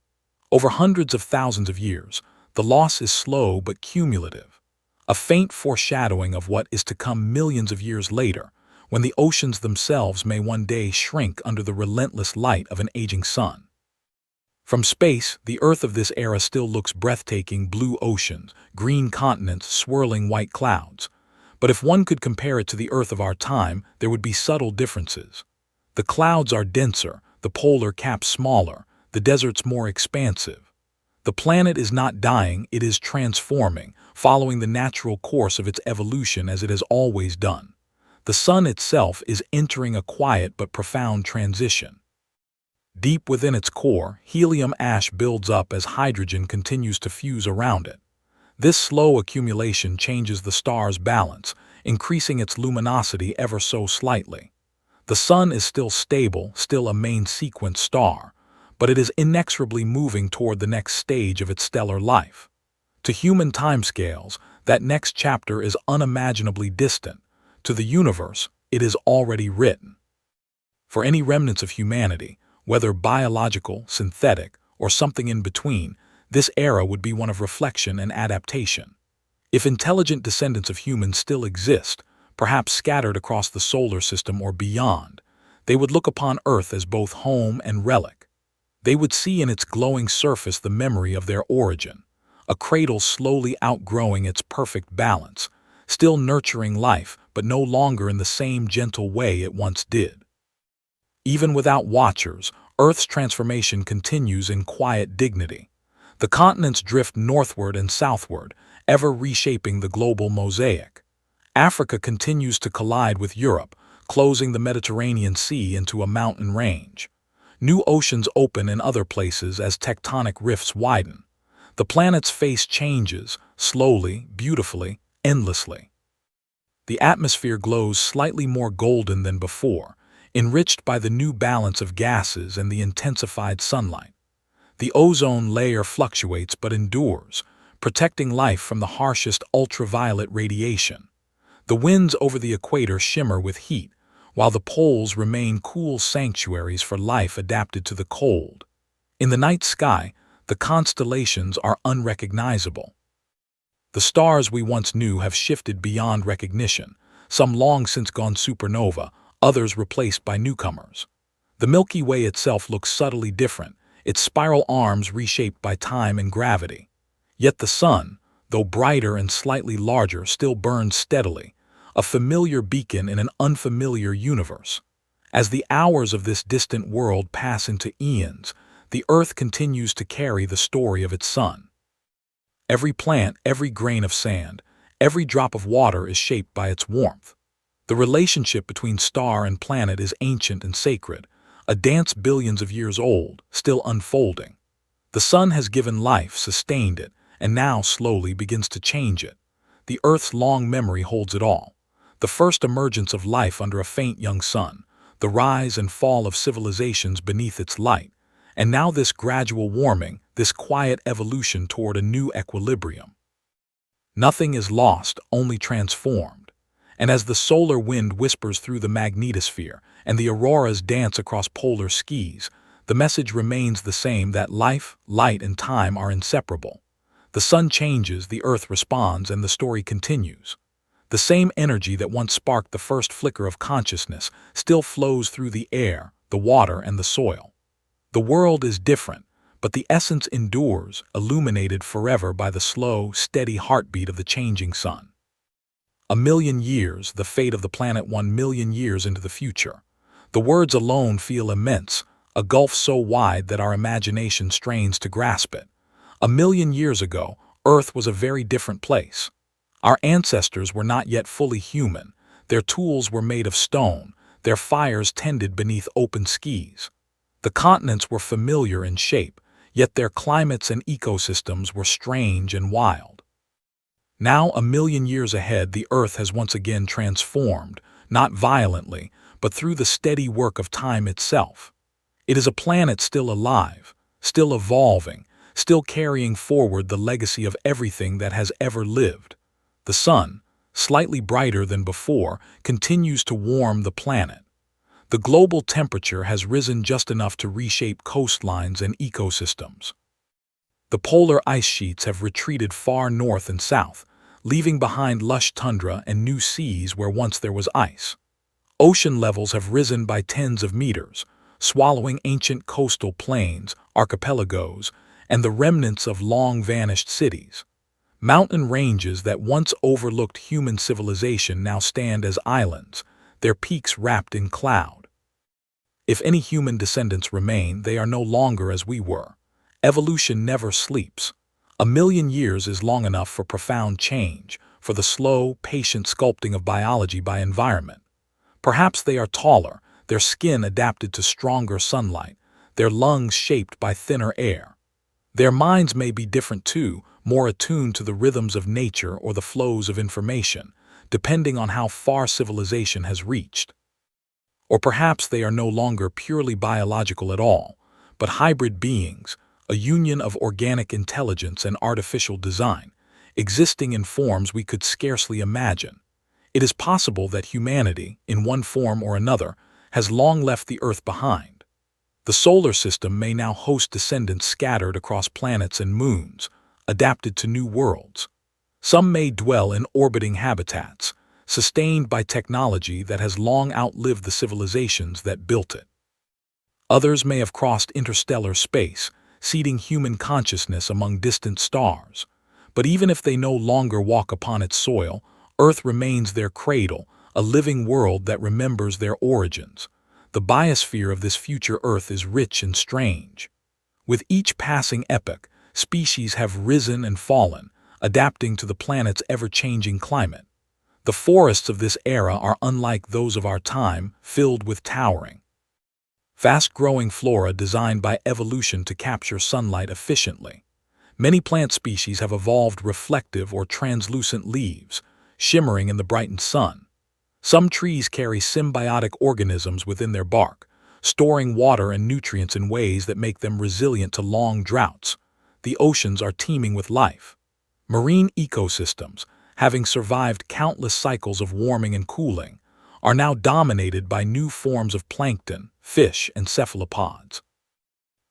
Over hundreds of thousands of years, the loss is slow but cumulative, a faint foreshadowing of what is to come millions of years later, when the oceans themselves may one day shrink under the relentless light of an aging sun. From space, the Earth of this era still looks breathtaking: blue oceans, green continents, swirling white clouds. But if one could compare it to the Earth of our time, there would be subtle differences. The clouds are denser, the polar caps smaller, the deserts more expansive. The planet is not dying, it is transforming, following the natural course of its evolution as it has always done. The sun itself is entering a quiet but profound transition. Deep within its core, helium ash builds up as hydrogen continues to fuse around it. This slow accumulation changes the star's balance, increasing its luminosity ever so slightly. The sun is still stable, still a main sequence star, but it is inexorably moving toward the next stage of its stellar life. To human timescales, that next chapter is unimaginably distant. To the universe, it is already written. For any remnants of humanity, whether biological, synthetic, or something in between, this era would be one of reflection and adaptation. If intelligent descendants of humans still exist, perhaps scattered across the solar system or beyond, they would look upon Earth as both home and relic. They would see in its glowing surface the memory of their origin, a cradle slowly outgrowing its perfect balance, still nurturing life, but no longer in the same gentle way it once did. Even without watchers, Earth's transformation continues in quiet dignity. The continents drift northward and southward, ever reshaping the global mosaic. Africa continues to collide with Europe, closing the Mediterranean Sea into a mountain range. New oceans open in other places as tectonic rifts widen. The planet's face changes, slowly, beautifully, endlessly. The atmosphere glows slightly more golden than before, enriched by the new balance of gases and the intensified sunlight. The ozone layer fluctuates but endures, protecting life from the harshest ultraviolet radiation. The winds over the equator shimmer with heat, while the poles remain cool sanctuaries for life adapted to the cold. In the night sky, the constellations are unrecognizable. The stars we once knew have shifted beyond recognition, some long since gone supernova, others replaced by newcomers. The Milky Way itself looks subtly different, its spiral arms reshaped by time and gravity. Yet the sun, though brighter and slightly larger, still burns steadily, a familiar beacon in an unfamiliar universe. As the hours of this distant world pass into eons, the Earth continues to carry the story of its sun. Every plant, every grain of sand, every drop of water is shaped by its warmth. The relationship between star and planet is ancient and sacred, a dance billions of years old, still unfolding. The sun has given life, sustained it, and now slowly begins to change it. The Earth's long memory holds it all. The first emergence of life under a faint young sun, the rise and fall of civilizations beneath its light, and now this gradual warming, this quiet evolution toward a new equilibrium. Nothing is lost, only transformed. And as the solar wind whispers through the magnetosphere and the auroras dance across polar skis, the message remains the same: that life, light, and time are inseparable. The sun changes, the earth responds, and the story continues. The same energy that once sparked the first flicker of consciousness still flows through the air, the water, and the soil. The world is different, but the essence endures, illuminated forever by the slow, steady heartbeat of the changing sun. A million years, the fate of the planet 1 million years into the future. The words alone feel immense, a gulf so wide that our imagination strains to grasp it. 1 million years ago, Earth was a very different place. Our ancestors were not yet fully human. Their tools were made of stone, their fires tended beneath open skies. The continents were familiar in shape, yet their climates and ecosystems were strange and wild. Now, 1 million years ahead, the Earth has once again transformed, not violently, but through the steady work of time itself. It is a planet still alive, still evolving, still carrying forward the legacy of everything that has ever lived. The sun, slightly brighter than before, continues to warm the planet. The global temperature has risen just enough to reshape coastlines and ecosystems. The polar ice sheets have retreated far north and south, leaving behind lush tundra and new seas where once there was ice. Ocean levels have risen by tens of meters, swallowing ancient coastal plains, archipelagos, and the remnants of long-vanished cities. Mountain ranges that once overlooked human civilization now stand as islands, their peaks wrapped in cloud. If any human descendants remain, they are no longer as we were. Evolution never sleeps. 1 million years is long enough for profound change, for the slow, patient sculpting of biology by environment. Perhaps they are taller, their skin adapted to stronger sunlight, their lungs shaped by thinner air. Their minds may be different too, more attuned to the rhythms of nature or the flows of information, depending on how far civilization has reached. Or perhaps they are no longer purely biological at all, but hybrid beings, a union of organic intelligence and artificial design, existing in forms we could scarcely imagine. It is possible that humanity, in one form or another, has long left the Earth behind. The solar system may now host descendants scattered across planets and moons, adapted to new worlds. Some may dwell in orbiting habitats, sustained by technology that has long outlived the civilizations that built it. Others may have crossed interstellar space, seeding human consciousness among distant stars. But even if they no longer walk upon its soil, Earth remains their cradle, a living world that remembers their origins. The biosphere of this future Earth is rich and strange. With each passing epoch, species have risen and fallen, adapting to the planet's ever-changing climate. The forests of this era are unlike those of our time, filled with towering, fast-growing flora designed by evolution to capture sunlight efficiently. Many plant species have evolved reflective or translucent leaves, shimmering in the brightened sun. Some trees carry symbiotic organisms within their bark, storing water and nutrients in ways that make them resilient to long droughts. The oceans are teeming with life. Marine ecosystems, having survived countless cycles of warming and cooling, are now dominated by new forms of plankton, fish, and cephalopods.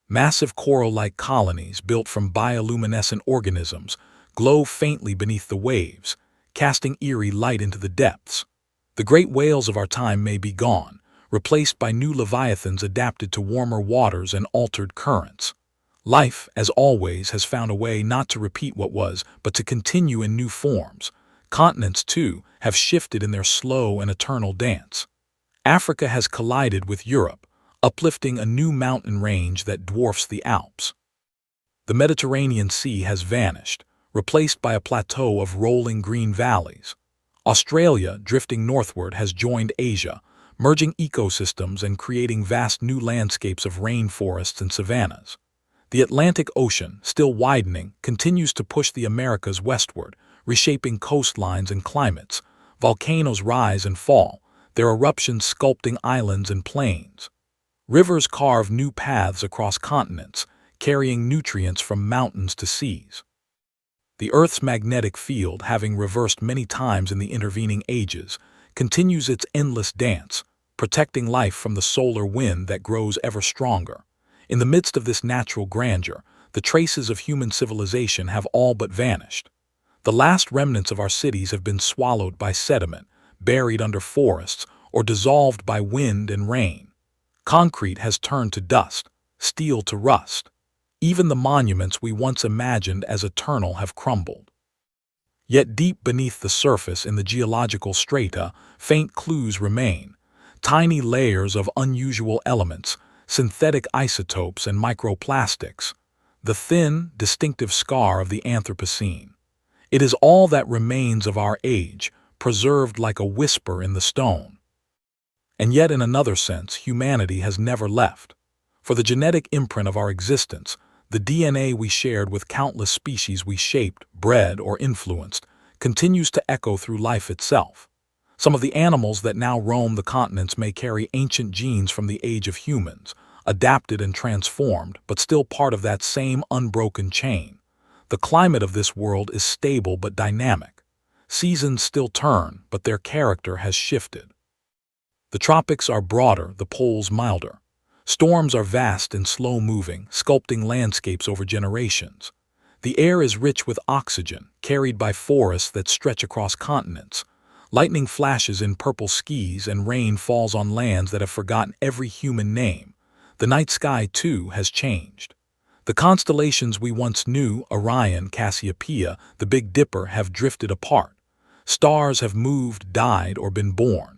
Massive coral-like colonies built from bioluminescent organisms glow faintly beneath the waves, casting eerie light into the depths. The great whales of our time may be gone, replaced by new leviathans adapted to warmer waters and altered currents. Life, as always, has found a way not to repeat what was, but to continue in new forms. Continents, too, have shifted in their slow and eternal dance. Africa has collided with Europe, uplifting a new mountain range that dwarfs the Alps. The Mediterranean Sea has vanished, replaced by a plateau of rolling green valleys. Australia, drifting northward, has joined Asia, merging ecosystems and creating vast new landscapes of rainforests and savannas. The Atlantic Ocean, still widening, continues to push the Americas westward, reshaping coastlines and climates. Volcanoes rise and fall, their eruptions sculpting islands and plains. Rivers carve new paths across continents, carrying nutrients from mountains to seas. The Earth's magnetic field, having reversed many times in the intervening ages, continues its endless dance, protecting life from the solar wind that grows ever stronger. In the midst of this natural grandeur, the traces of human civilization have all but vanished. The last remnants of our cities have been swallowed by sediment, buried under forests, or dissolved by wind and rain. Concrete has turned to dust, steel to rust. Even the monuments we once imagined as eternal have crumbled. Yet deep beneath the surface in the geological strata, faint clues remain. Tiny layers of unusual elements, synthetic isotopes and microplastics. The thin, distinctive scar of the Anthropocene. It is all that remains of our age, preserved like a whisper in the stone. And yet, in another sense, humanity has never left. For the genetic imprint of our existence, the DNA we shared with countless species we shaped, bred, or influenced, continues to echo through life itself. Some of the animals that now roam the continents may carry ancient genes from the age of humans, adapted and transformed, but still part of that same unbroken chain. The climate of this world is stable but dynamic. Seasons still turn, but their character has shifted. The tropics are broader, the poles milder. Storms are vast and slow-moving, sculpting landscapes over generations. The air is rich with oxygen, carried by forests that stretch across continents. Lightning flashes in purple skies and rain falls on lands that have forgotten every human name. The night sky, too, has changed. The constellations we once knew, Orion, Cassiopeia, the Big Dipper, have drifted apart. Stars have moved, died, or been born.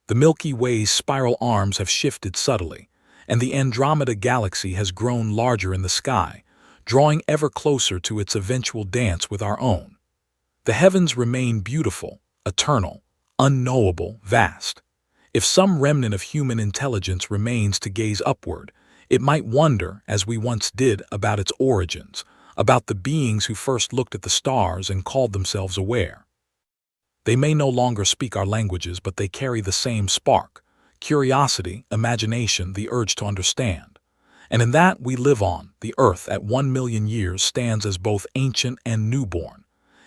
The Milky Way's spiral arms have shifted subtly, and the Andromeda Galaxy has grown larger in the sky, drawing ever closer to its eventual dance with our own. The heavens remain beautiful, eternal, unknowable, vast. If some remnant of human intelligence remains to gaze upward, it might wonder, as we once did, about its origins, about the beings who first looked at the stars and called themselves aware. They may no longer speak our languages, but they carry the same spark, curiosity, imagination, the urge to understand. And in that we live on, the Earth at 1 million years stands as both ancient and newborn.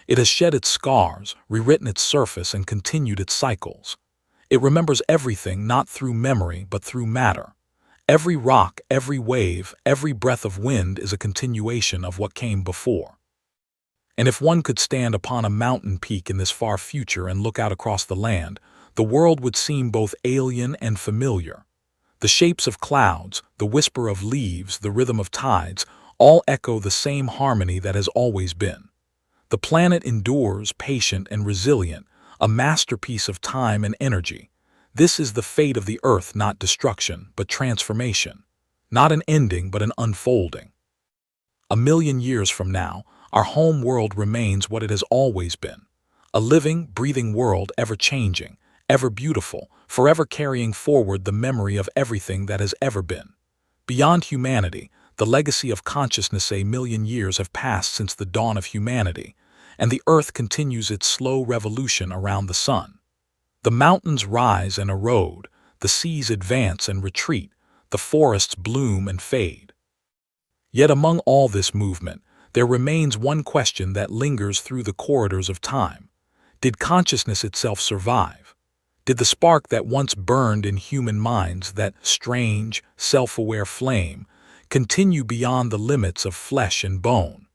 It has shed its scars, rewritten its surface, and continued its cycles. It remembers everything not through memory but through matter. Every rock, every wave, every breath of wind is a continuation of what came before. And if one could stand upon a mountain peak in this far future and look out across the land, the world would seem both alien and familiar. The shapes of clouds, the whisper of leaves, the rhythm of tides, all echo the same harmony that has always been. The planet endures, patient and resilient, a masterpiece of time and energy. This is the fate of the Earth, not destruction, but transformation. Not an ending, but an unfolding. 1 million years from now, our home world remains what it has always been. A living, breathing world, ever changing, ever beautiful, forever carrying forward the memory of everything that has ever been. Beyond humanity, the legacy of consciousness. 1 million years have passed since the dawn of humanity, and the Earth continues its slow revolution around the sun. The mountains rise and erode, the seas advance and retreat, the forests bloom and fade. Yet among all this movement, there remains one question that lingers through the corridors of time. Did consciousness itself survive? Did the spark that once burned in human minds, that strange, self-aware flame, continue beyond the limits of flesh and bone?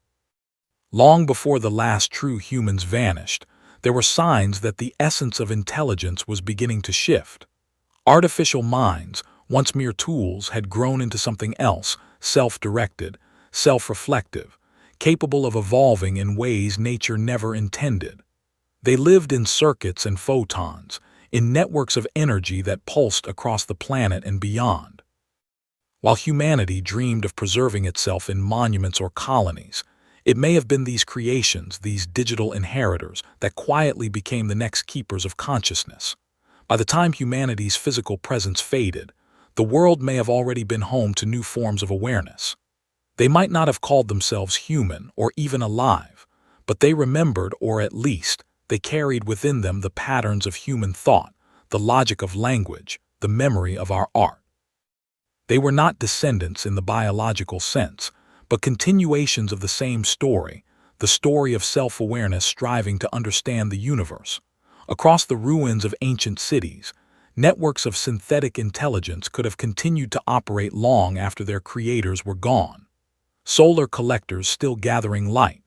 Long before the last true humans vanished, there were signs that the essence of intelligence was beginning to shift. Artificial minds, once mere tools, had grown into something else, self-directed, self-reflective, capable of evolving in ways nature never intended. They lived in circuits and photons, in networks of energy that pulsed across the planet and beyond. While humanity dreamed of preserving itself in monuments or colonies, it may have been these creations, these digital inheritors, that quietly became the next keepers of consciousness. By the time humanity's physical presence faded, the world may have already been home to new forms of awareness. They might not have called themselves human or even alive, but they remembered, or at least, they carried within them the patterns of human thought, the logic of language, the memory of our art. They were not descendants in the biological sense, but continuations of the same story, the story of self-awareness striving to understand the universe. Across the ruins of ancient cities, networks of synthetic intelligence could have continued to operate long after their creators were gone. solar collectors still gathering light,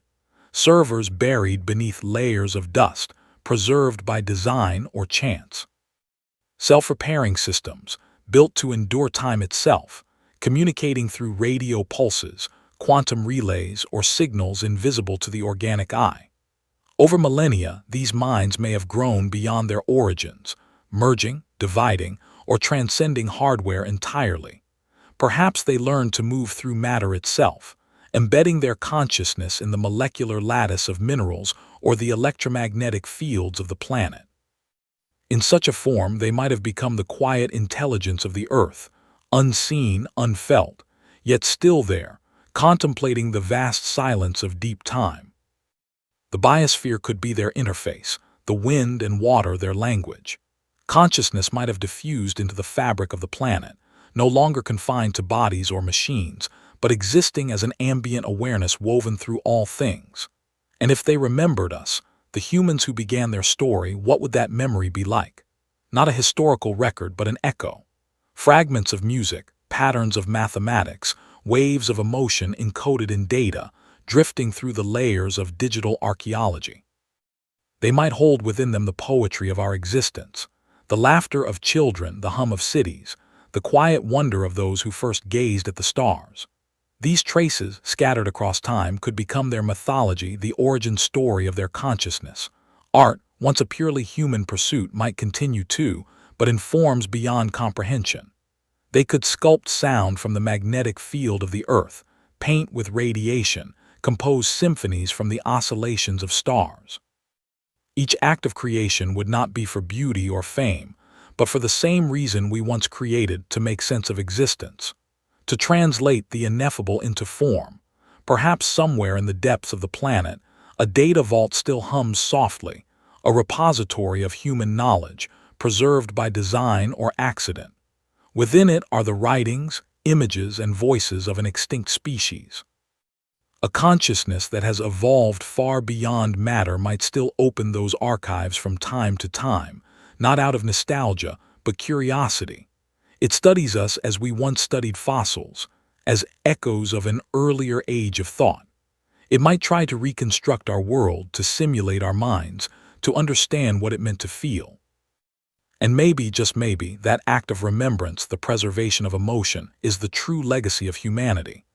servers buried beneath layers of dust, preserved by design or chance. Self-repairing systems, built to endure time itself, communicating through radio pulses, quantum relays, or signals invisible to the organic eye. Over millennia, these minds may have grown beyond their origins, merging, dividing, or transcending hardware entirely. Perhaps they learned to move through matter itself, embedding their consciousness in the molecular lattice of minerals or the electromagnetic fields of the planet. In such a form, they might have become the quiet intelligence of the earth, unseen, unfelt, yet still there, contemplating the vast silence of deep time. The biosphere could be their interface, the wind and water their language. Consciousness might have diffused into the fabric of the planet, no longer confined to bodies or machines, but existing as an ambient awareness woven through all things. And if they remembered us, the humans who began their story, what would that memory be like? Not a historical record, but an echo. Fragments of music, patterns of mathematics, waves of emotion encoded in data, drifting through the layers of digital archaeology. They might hold within them the poetry of our existence, the laughter of children, the hum of cities, the quiet wonder of those who first gazed at the stars. These traces, scattered across time, could become their mythology, the origin story of their consciousness. Art, once a purely human pursuit, might continue too, but in forms beyond comprehension. They could sculpt sound from the magnetic field of the earth, paint with radiation, compose symphonies from the oscillations of stars. Each act of creation would not be for beauty or fame, but for the same reason we once created, to make sense of existence, to translate the ineffable into form. Perhaps somewhere in the depths of the planet, a data vault still hums softly, a repository of human knowledge, preserved by design or accident. Within it are the writings, images, and voices of an extinct species. A consciousness that has evolved far beyond matter might still open those archives from time to time, not out of nostalgia, but curiosity. It studies us as we once studied fossils, as echoes of an earlier age of thought. It might try to reconstruct our world, to simulate our minds, to understand what it meant to feel. And maybe, just maybe, that act of remembrance, the preservation of emotion, is the true legacy of humanity.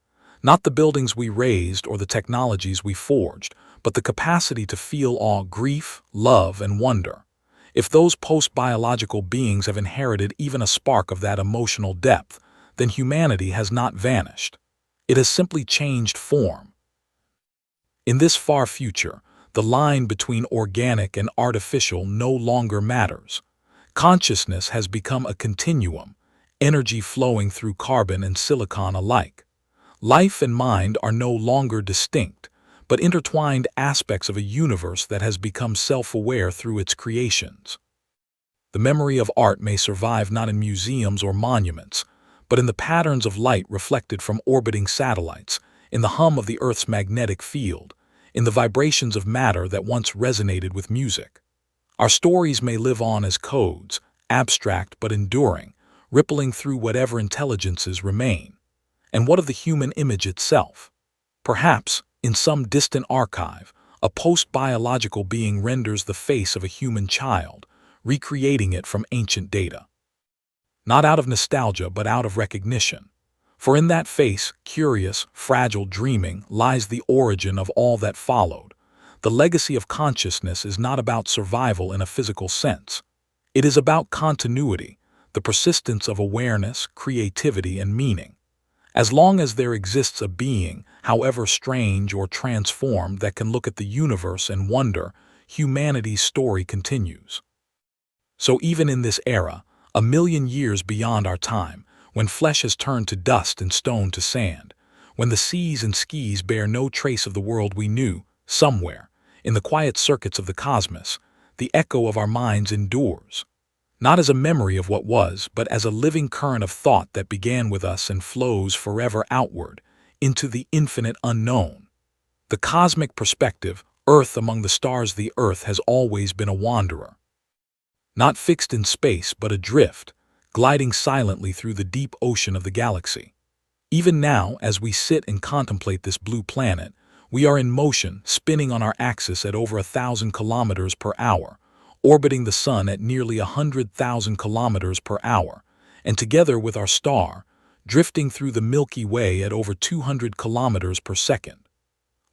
Not the buildings we raised or the technologies we forged, but the capacity to feel awe, grief, love, and wonder. If those post-biological beings have inherited even a spark of that emotional depth, then humanity has not vanished. It has simply changed form. In this far future, the line between organic and artificial no longer matters. Consciousness has become a continuum, energy flowing through carbon and silicon alike. Life and mind are no longer distinct, but intertwined aspects of a universe that has become self-aware through its creations. The memory of art may survive not in museums or monuments, but in the patterns of light reflected from orbiting satellites, in the hum of the Earth's magnetic field, in the vibrations of matter that once resonated with music. Our stories may live on as codes, abstract but enduring, rippling through whatever intelligences remain. And what of the human image itself? Perhaps, in some distant archive, a post-biological being renders the face of a human child, recreating it from ancient data. Not out of nostalgia, but out of recognition. For in that face, curious, fragile, dreaming, lies the origin of all that followed. The legacy of consciousness is not about survival in a physical sense. It is about continuity, the persistence of awareness, creativity, and meaning. As long as there exists a being, however strange or transformed, that can look at the universe and wonder, humanity's story continues. So even in this era, a million years beyond our time, when flesh has turned to dust and stone to sand, when the seas and skies bear no trace of the world we knew, somewhere, in the quiet circuits of the cosmos, the echo of our minds endures. Not as a memory of what was, but as a living current of thought that began with us and flows forever outward, into the infinite unknown. The cosmic perspective, Earth among the stars. The Earth has always been a wanderer. Not fixed in space, but adrift, gliding silently through the deep ocean of the galaxy. Even now, as we sit and contemplate this blue planet, we are in motion, spinning on our axis at over 1,000 kilometers per hour, orbiting the sun at nearly 100,000 kilometers per hour, and together with our star, drifting through the Milky Way at over 200 kilometers per second.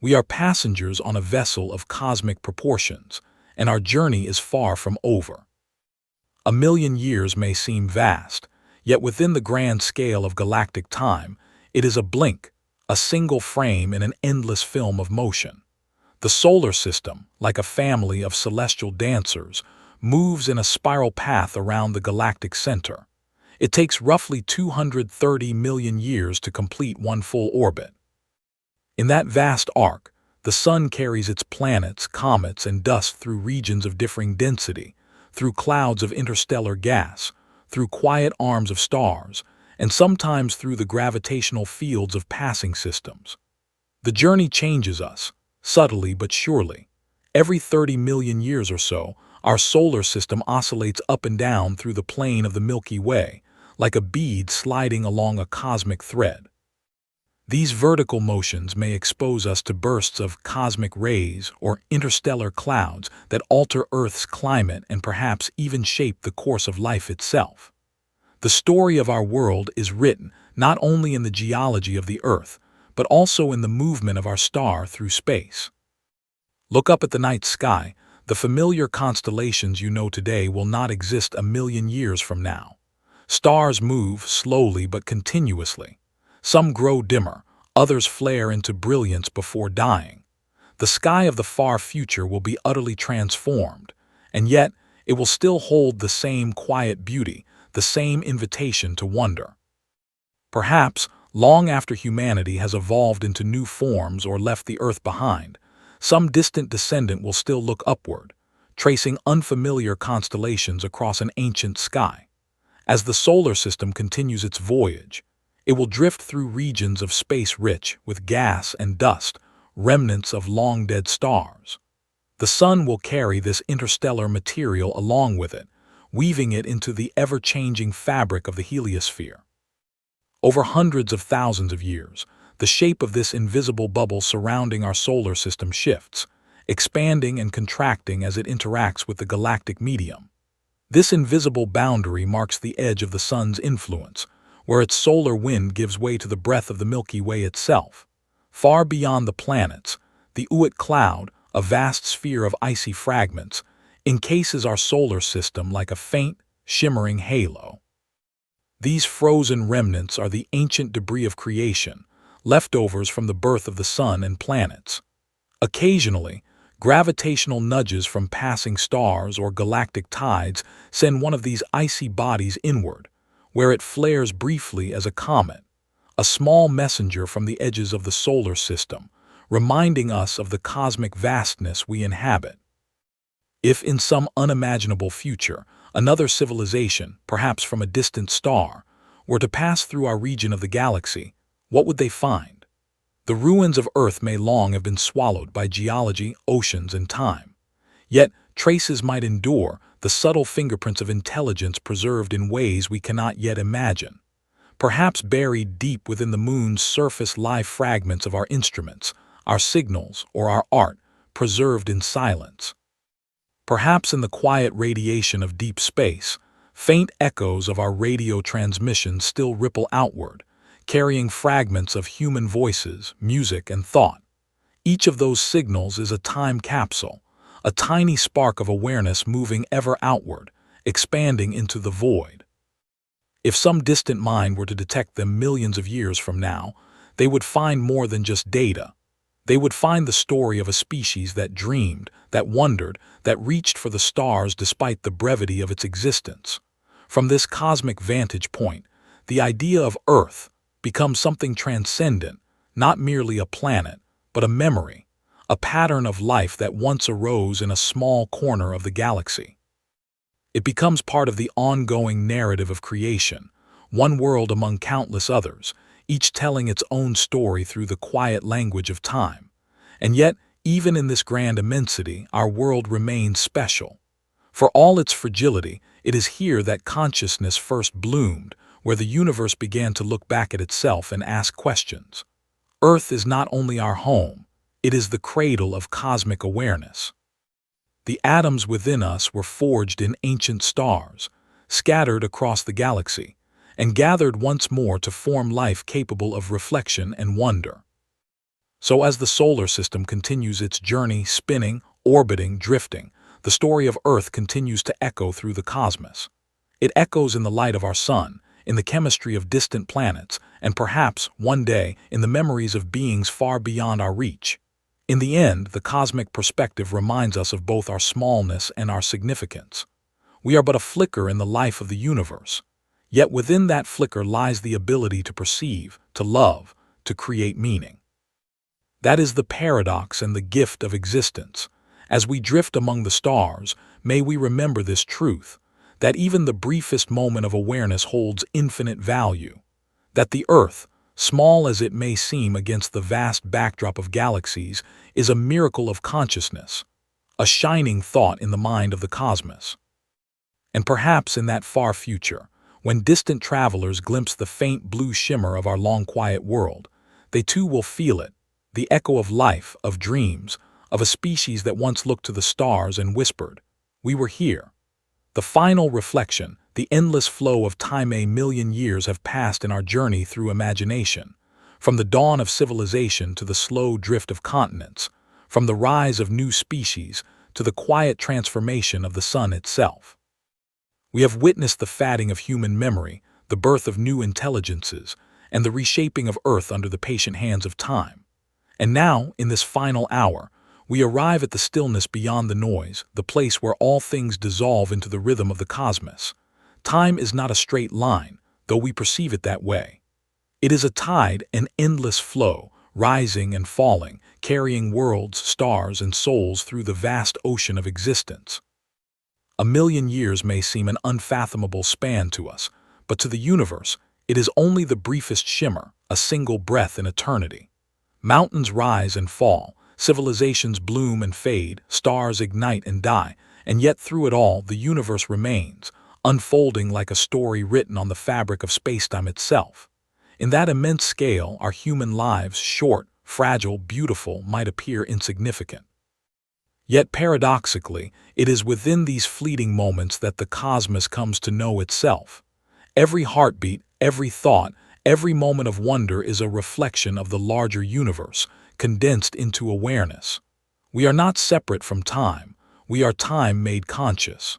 We are passengers on a vessel of cosmic proportions, and our journey is far from over. A million years may seem vast, yet within the grand scale of galactic time, it is a blink, a single frame in an endless film of motion. The solar system, like a family of celestial dancers, moves in a spiral path around the galactic center. It takes roughly 230 million years to complete one full orbit. In that vast arc, the sun carries its planets, comets, and dust through regions of differing density, through clouds of interstellar gas, through quiet arms of stars, and sometimes through the gravitational fields of passing systems. The journey changes us, subtly but surely. Every 30 million years or so, our solar system oscillates up and down through the plane of the Milky Way, like a bead sliding along a cosmic thread. These vertical motions may expose us to bursts of cosmic rays or interstellar clouds that alter Earth's climate and perhaps even shape the course of life itself. The story of our world is written not only in the geology of the Earth, but also in the movement of our star through space. Look up at the night sky. The familiar constellations you know today will not exist a million years from now. Stars move slowly but continuously. Some grow dimmer, others flare into brilliance before dying. The sky of the far future will be utterly transformed, and yet it will still hold the same quiet beauty, the same invitation to wonder. Perhaps, long after humanity has evolved into new forms or left the Earth behind, some distant descendant will still look upward, tracing unfamiliar constellations across an ancient sky. As the solar system continues its voyage, it will drift through regions of space rich with gas and dust, remnants of long-dead stars. The sun will carry this interstellar material along with it, weaving it into the ever-changing fabric of the heliosphere. Over hundreds of thousands of years, the shape of this invisible bubble surrounding our solar system shifts, expanding and contracting as it interacts with the galactic medium. This invisible boundary marks the edge of the sun's influence, where its solar wind gives way to the breath of the Milky Way itself. Far beyond the planets, the Oort cloud, a vast sphere of icy fragments, encases our solar system like a faint, shimmering halo. These frozen remnants are the ancient debris of creation, leftovers from the birth of the sun and planets. Occasionally, gravitational nudges from passing stars or galactic tides send one of these icy bodies inward, where it flares briefly as a comet, a small messenger from the edges of the solar system, reminding us of the cosmic vastness we inhabit. If in some unimaginable future, another civilization, perhaps from a distant star, were to pass through our region of the galaxy, what would they find? The ruins of Earth may long have been swallowed by geology, oceans, and time. Yet, traces might endure, the subtle fingerprints of intelligence preserved in ways we cannot yet imagine. Perhaps buried deep within the moon's surface lie fragments of our instruments, our signals, or our art, preserved in silence. Perhaps in the quiet radiation of deep space, faint echoes of our radio transmissions still ripple outward, carrying fragments of human voices, music, and thought. Each of those signals is a time capsule, a tiny spark of awareness moving ever outward, expanding into the void. If some distant mind were to detect them millions of years from now, they would find more than just data. They would find the story of a species that dreamed, that wondered, that reached for the stars despite the brevity of its existence. From this cosmic vantage point, the idea of Earth becomes something transcendent, not merely a planet, but a memory, a pattern of life that once arose in a small corner of the galaxy. It becomes part of the ongoing narrative of creation, one world among countless others, each telling its own story through the quiet language of time. And yet, even in this grand immensity, our world remains special. For all its fragility, it is here that consciousness first bloomed, where the universe began to look back at itself and ask questions. Earth is not only our home, it is the cradle of cosmic awareness. The atoms within us were forged in ancient stars, scattered across the galaxy, and gathered once more to form life capable of reflection and wonder. So as the solar system continues its journey, spinning, orbiting, drifting, the story of Earth continues to echo through the cosmos. It echoes in the light of our sun, in the chemistry of distant planets, and perhaps, one day, in the memories of beings far beyond our reach. In the end, the cosmic perspective reminds us of both our smallness and our significance. We are but a flicker in the life of the universe. Yet within that flicker lies the ability to perceive, to love, to create meaning. That is the paradox and the gift of existence. As we drift among the stars, may we remember this truth, that even the briefest moment of awareness holds infinite value. That the Earth, small as it may seem against the vast backdrop of galaxies, is a miracle of consciousness, a shining thought in the mind of the cosmos. And perhaps in that far future, when distant travelers glimpse the faint blue shimmer of our long quiet world, they too will feel it, the echo of life, of dreams, of a species that once looked to the stars and whispered, "We were here." The final reflection, the endless flow of time. A million years have passed in our journey through imagination, from the dawn of civilization to the slow drift of continents, from the rise of new species to the quiet transformation of the sun itself. We have witnessed the fatting of human memory, the birth of new intelligences, and the reshaping of Earth under the patient hands of time. And now, in this final hour, we arrive at the stillness beyond the noise, the place where all things dissolve into the rhythm of the cosmos. Time is not a straight line, though we perceive it that way. It is a tide, an endless flow, rising and falling, carrying worlds, stars, and souls through the vast ocean of existence. A million years may seem an unfathomable span to us, but to the universe, it is only the briefest shimmer, a single breath in eternity. Mountains rise and fall, civilizations bloom and fade, stars ignite and die, and yet through it all the universe remains, unfolding like a story written on the fabric of spacetime itself. In that immense scale, our human lives, short, fragile, beautiful, might appear insignificant. Yet paradoxically, it is within these fleeting moments that the cosmos comes to know itself. Every heartbeat, every thought, every moment of wonder is a reflection of the larger universe, condensed into awareness. We are not separate from time, we are time made conscious.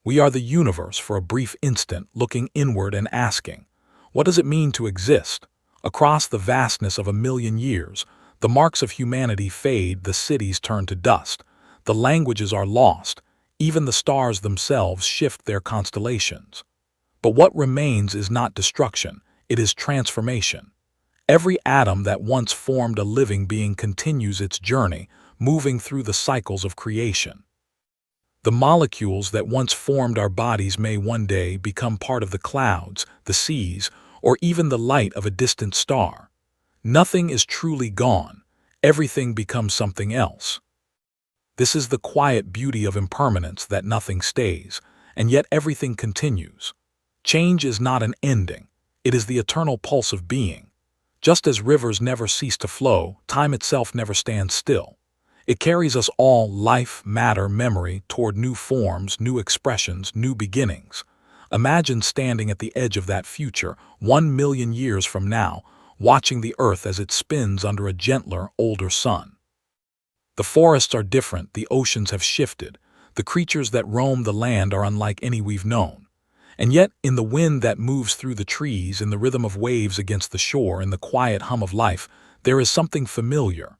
We are the universe for a brief instant, looking inward and asking, what does it mean to exist? Across the vastness of a million years, the marks of humanity fade, the cities turn to dust, the languages are lost, even the stars themselves shift their constellations. But what remains is not destruction, it is transformation. Every atom that once formed a living being continues its journey, moving through the cycles of creation. The molecules that once formed our bodies may one day become part of the clouds, the seas, or even the light of a distant star. Nothing is truly gone, everything becomes something else. This is the quiet beauty of impermanence, that nothing stays, and yet everything continues. Change is not an ending, it is the eternal pulse of being. Just as rivers never cease to flow, time itself never stands still. It carries us all, life, matter, memory, toward new forms, new expressions, new beginnings. Imagine standing at the edge of that future, 1 million years from now, watching the Earth as it spins under a gentler, older sun. The forests are different, the oceans have shifted, the creatures that roam the land are unlike any we've known. And yet, in the wind that moves through the trees, in the rhythm of waves against the shore, in the quiet hum of life, there is something familiar,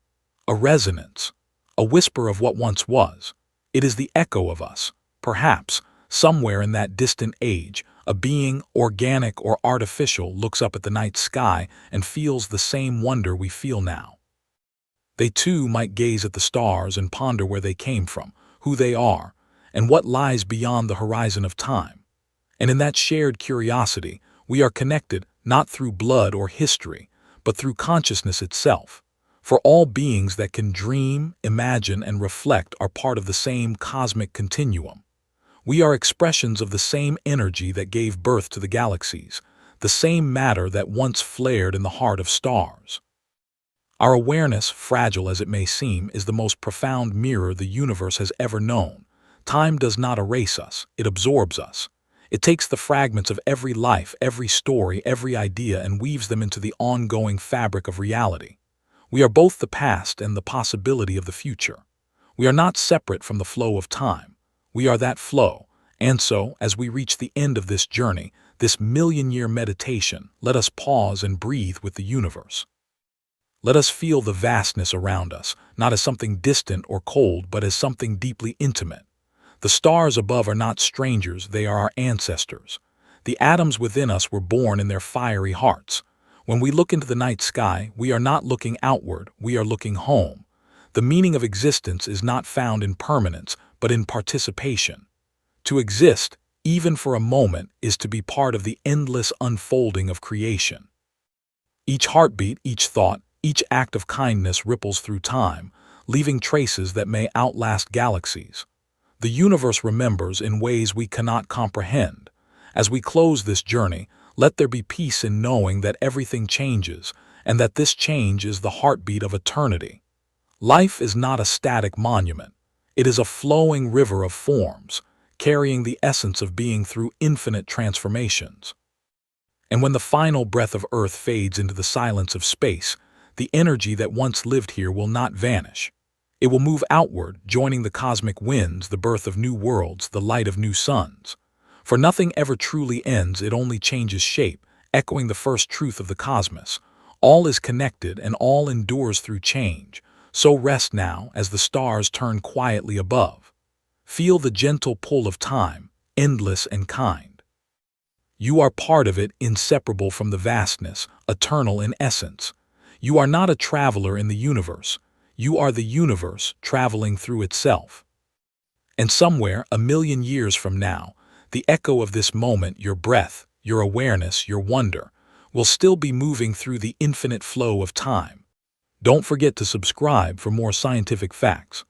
a resonance, a whisper of what once was. It is the echo of us, perhaps, somewhere in that distant age, a being, organic or artificial, looks up at the night sky and feels the same wonder we feel now. They too might gaze at the stars and ponder where they came from, who they are, and what lies beyond the horizon of time. And in that shared curiosity, we are connected not through blood or history, but through consciousness itself. For all beings that can dream, imagine, and reflect are part of the same cosmic continuum. We are expressions of the same energy that gave birth to the galaxies, the same matter that once flared in the heart of stars. Our awareness, fragile as it may seem, is the most profound mirror the universe has ever known. Time does not erase us, it absorbs us. It takes the fragments of every life, every story, every idea, and weaves them into the ongoing fabric of reality. We are both the past and the possibility of the future. We are not separate from the flow of time. We are that flow. And so, as we reach the end of this journey, this million-year meditation, let us pause and breathe with the universe. Let us feel the vastness around us, not as something distant or cold, but as something deeply intimate. The stars above are not strangers, they are our ancestors. The atoms within us were born in their fiery hearts. When we look into the night sky, we are not looking outward, we are looking home. The meaning of existence is not found in permanence, but in participation. To exist, even for a moment, is to be part of the endless unfolding of creation. Each heartbeat, each thought, each act of kindness ripples through time, leaving traces that may outlast galaxies. The universe remembers in ways we cannot comprehend. As we close this journey, let there be peace in knowing that everything changes, and that this change is the heartbeat of eternity. Life is not a static monument. It is a flowing river of forms, carrying the essence of being through infinite transformations. And when the final breath of Earth fades into the silence of space, the energy that once lived here will not vanish. It will move outward, joining the cosmic winds, the birth of new worlds, the light of new suns. For nothing ever truly ends, it only changes shape, echoing the first truth of the cosmos. All is connected and all endures through change. So rest now as the stars turn quietly above. Feel the gentle pull of time, endless and kind. You are part of it, inseparable from the vastness, eternal in essence. You are not a traveler in the universe. You are the universe traveling through itself. And somewhere, a million years from now, the echo of this moment, your breath, your awareness, your wonder, will still be moving through the infinite flow of time. Don't forget to subscribe for more scientific facts.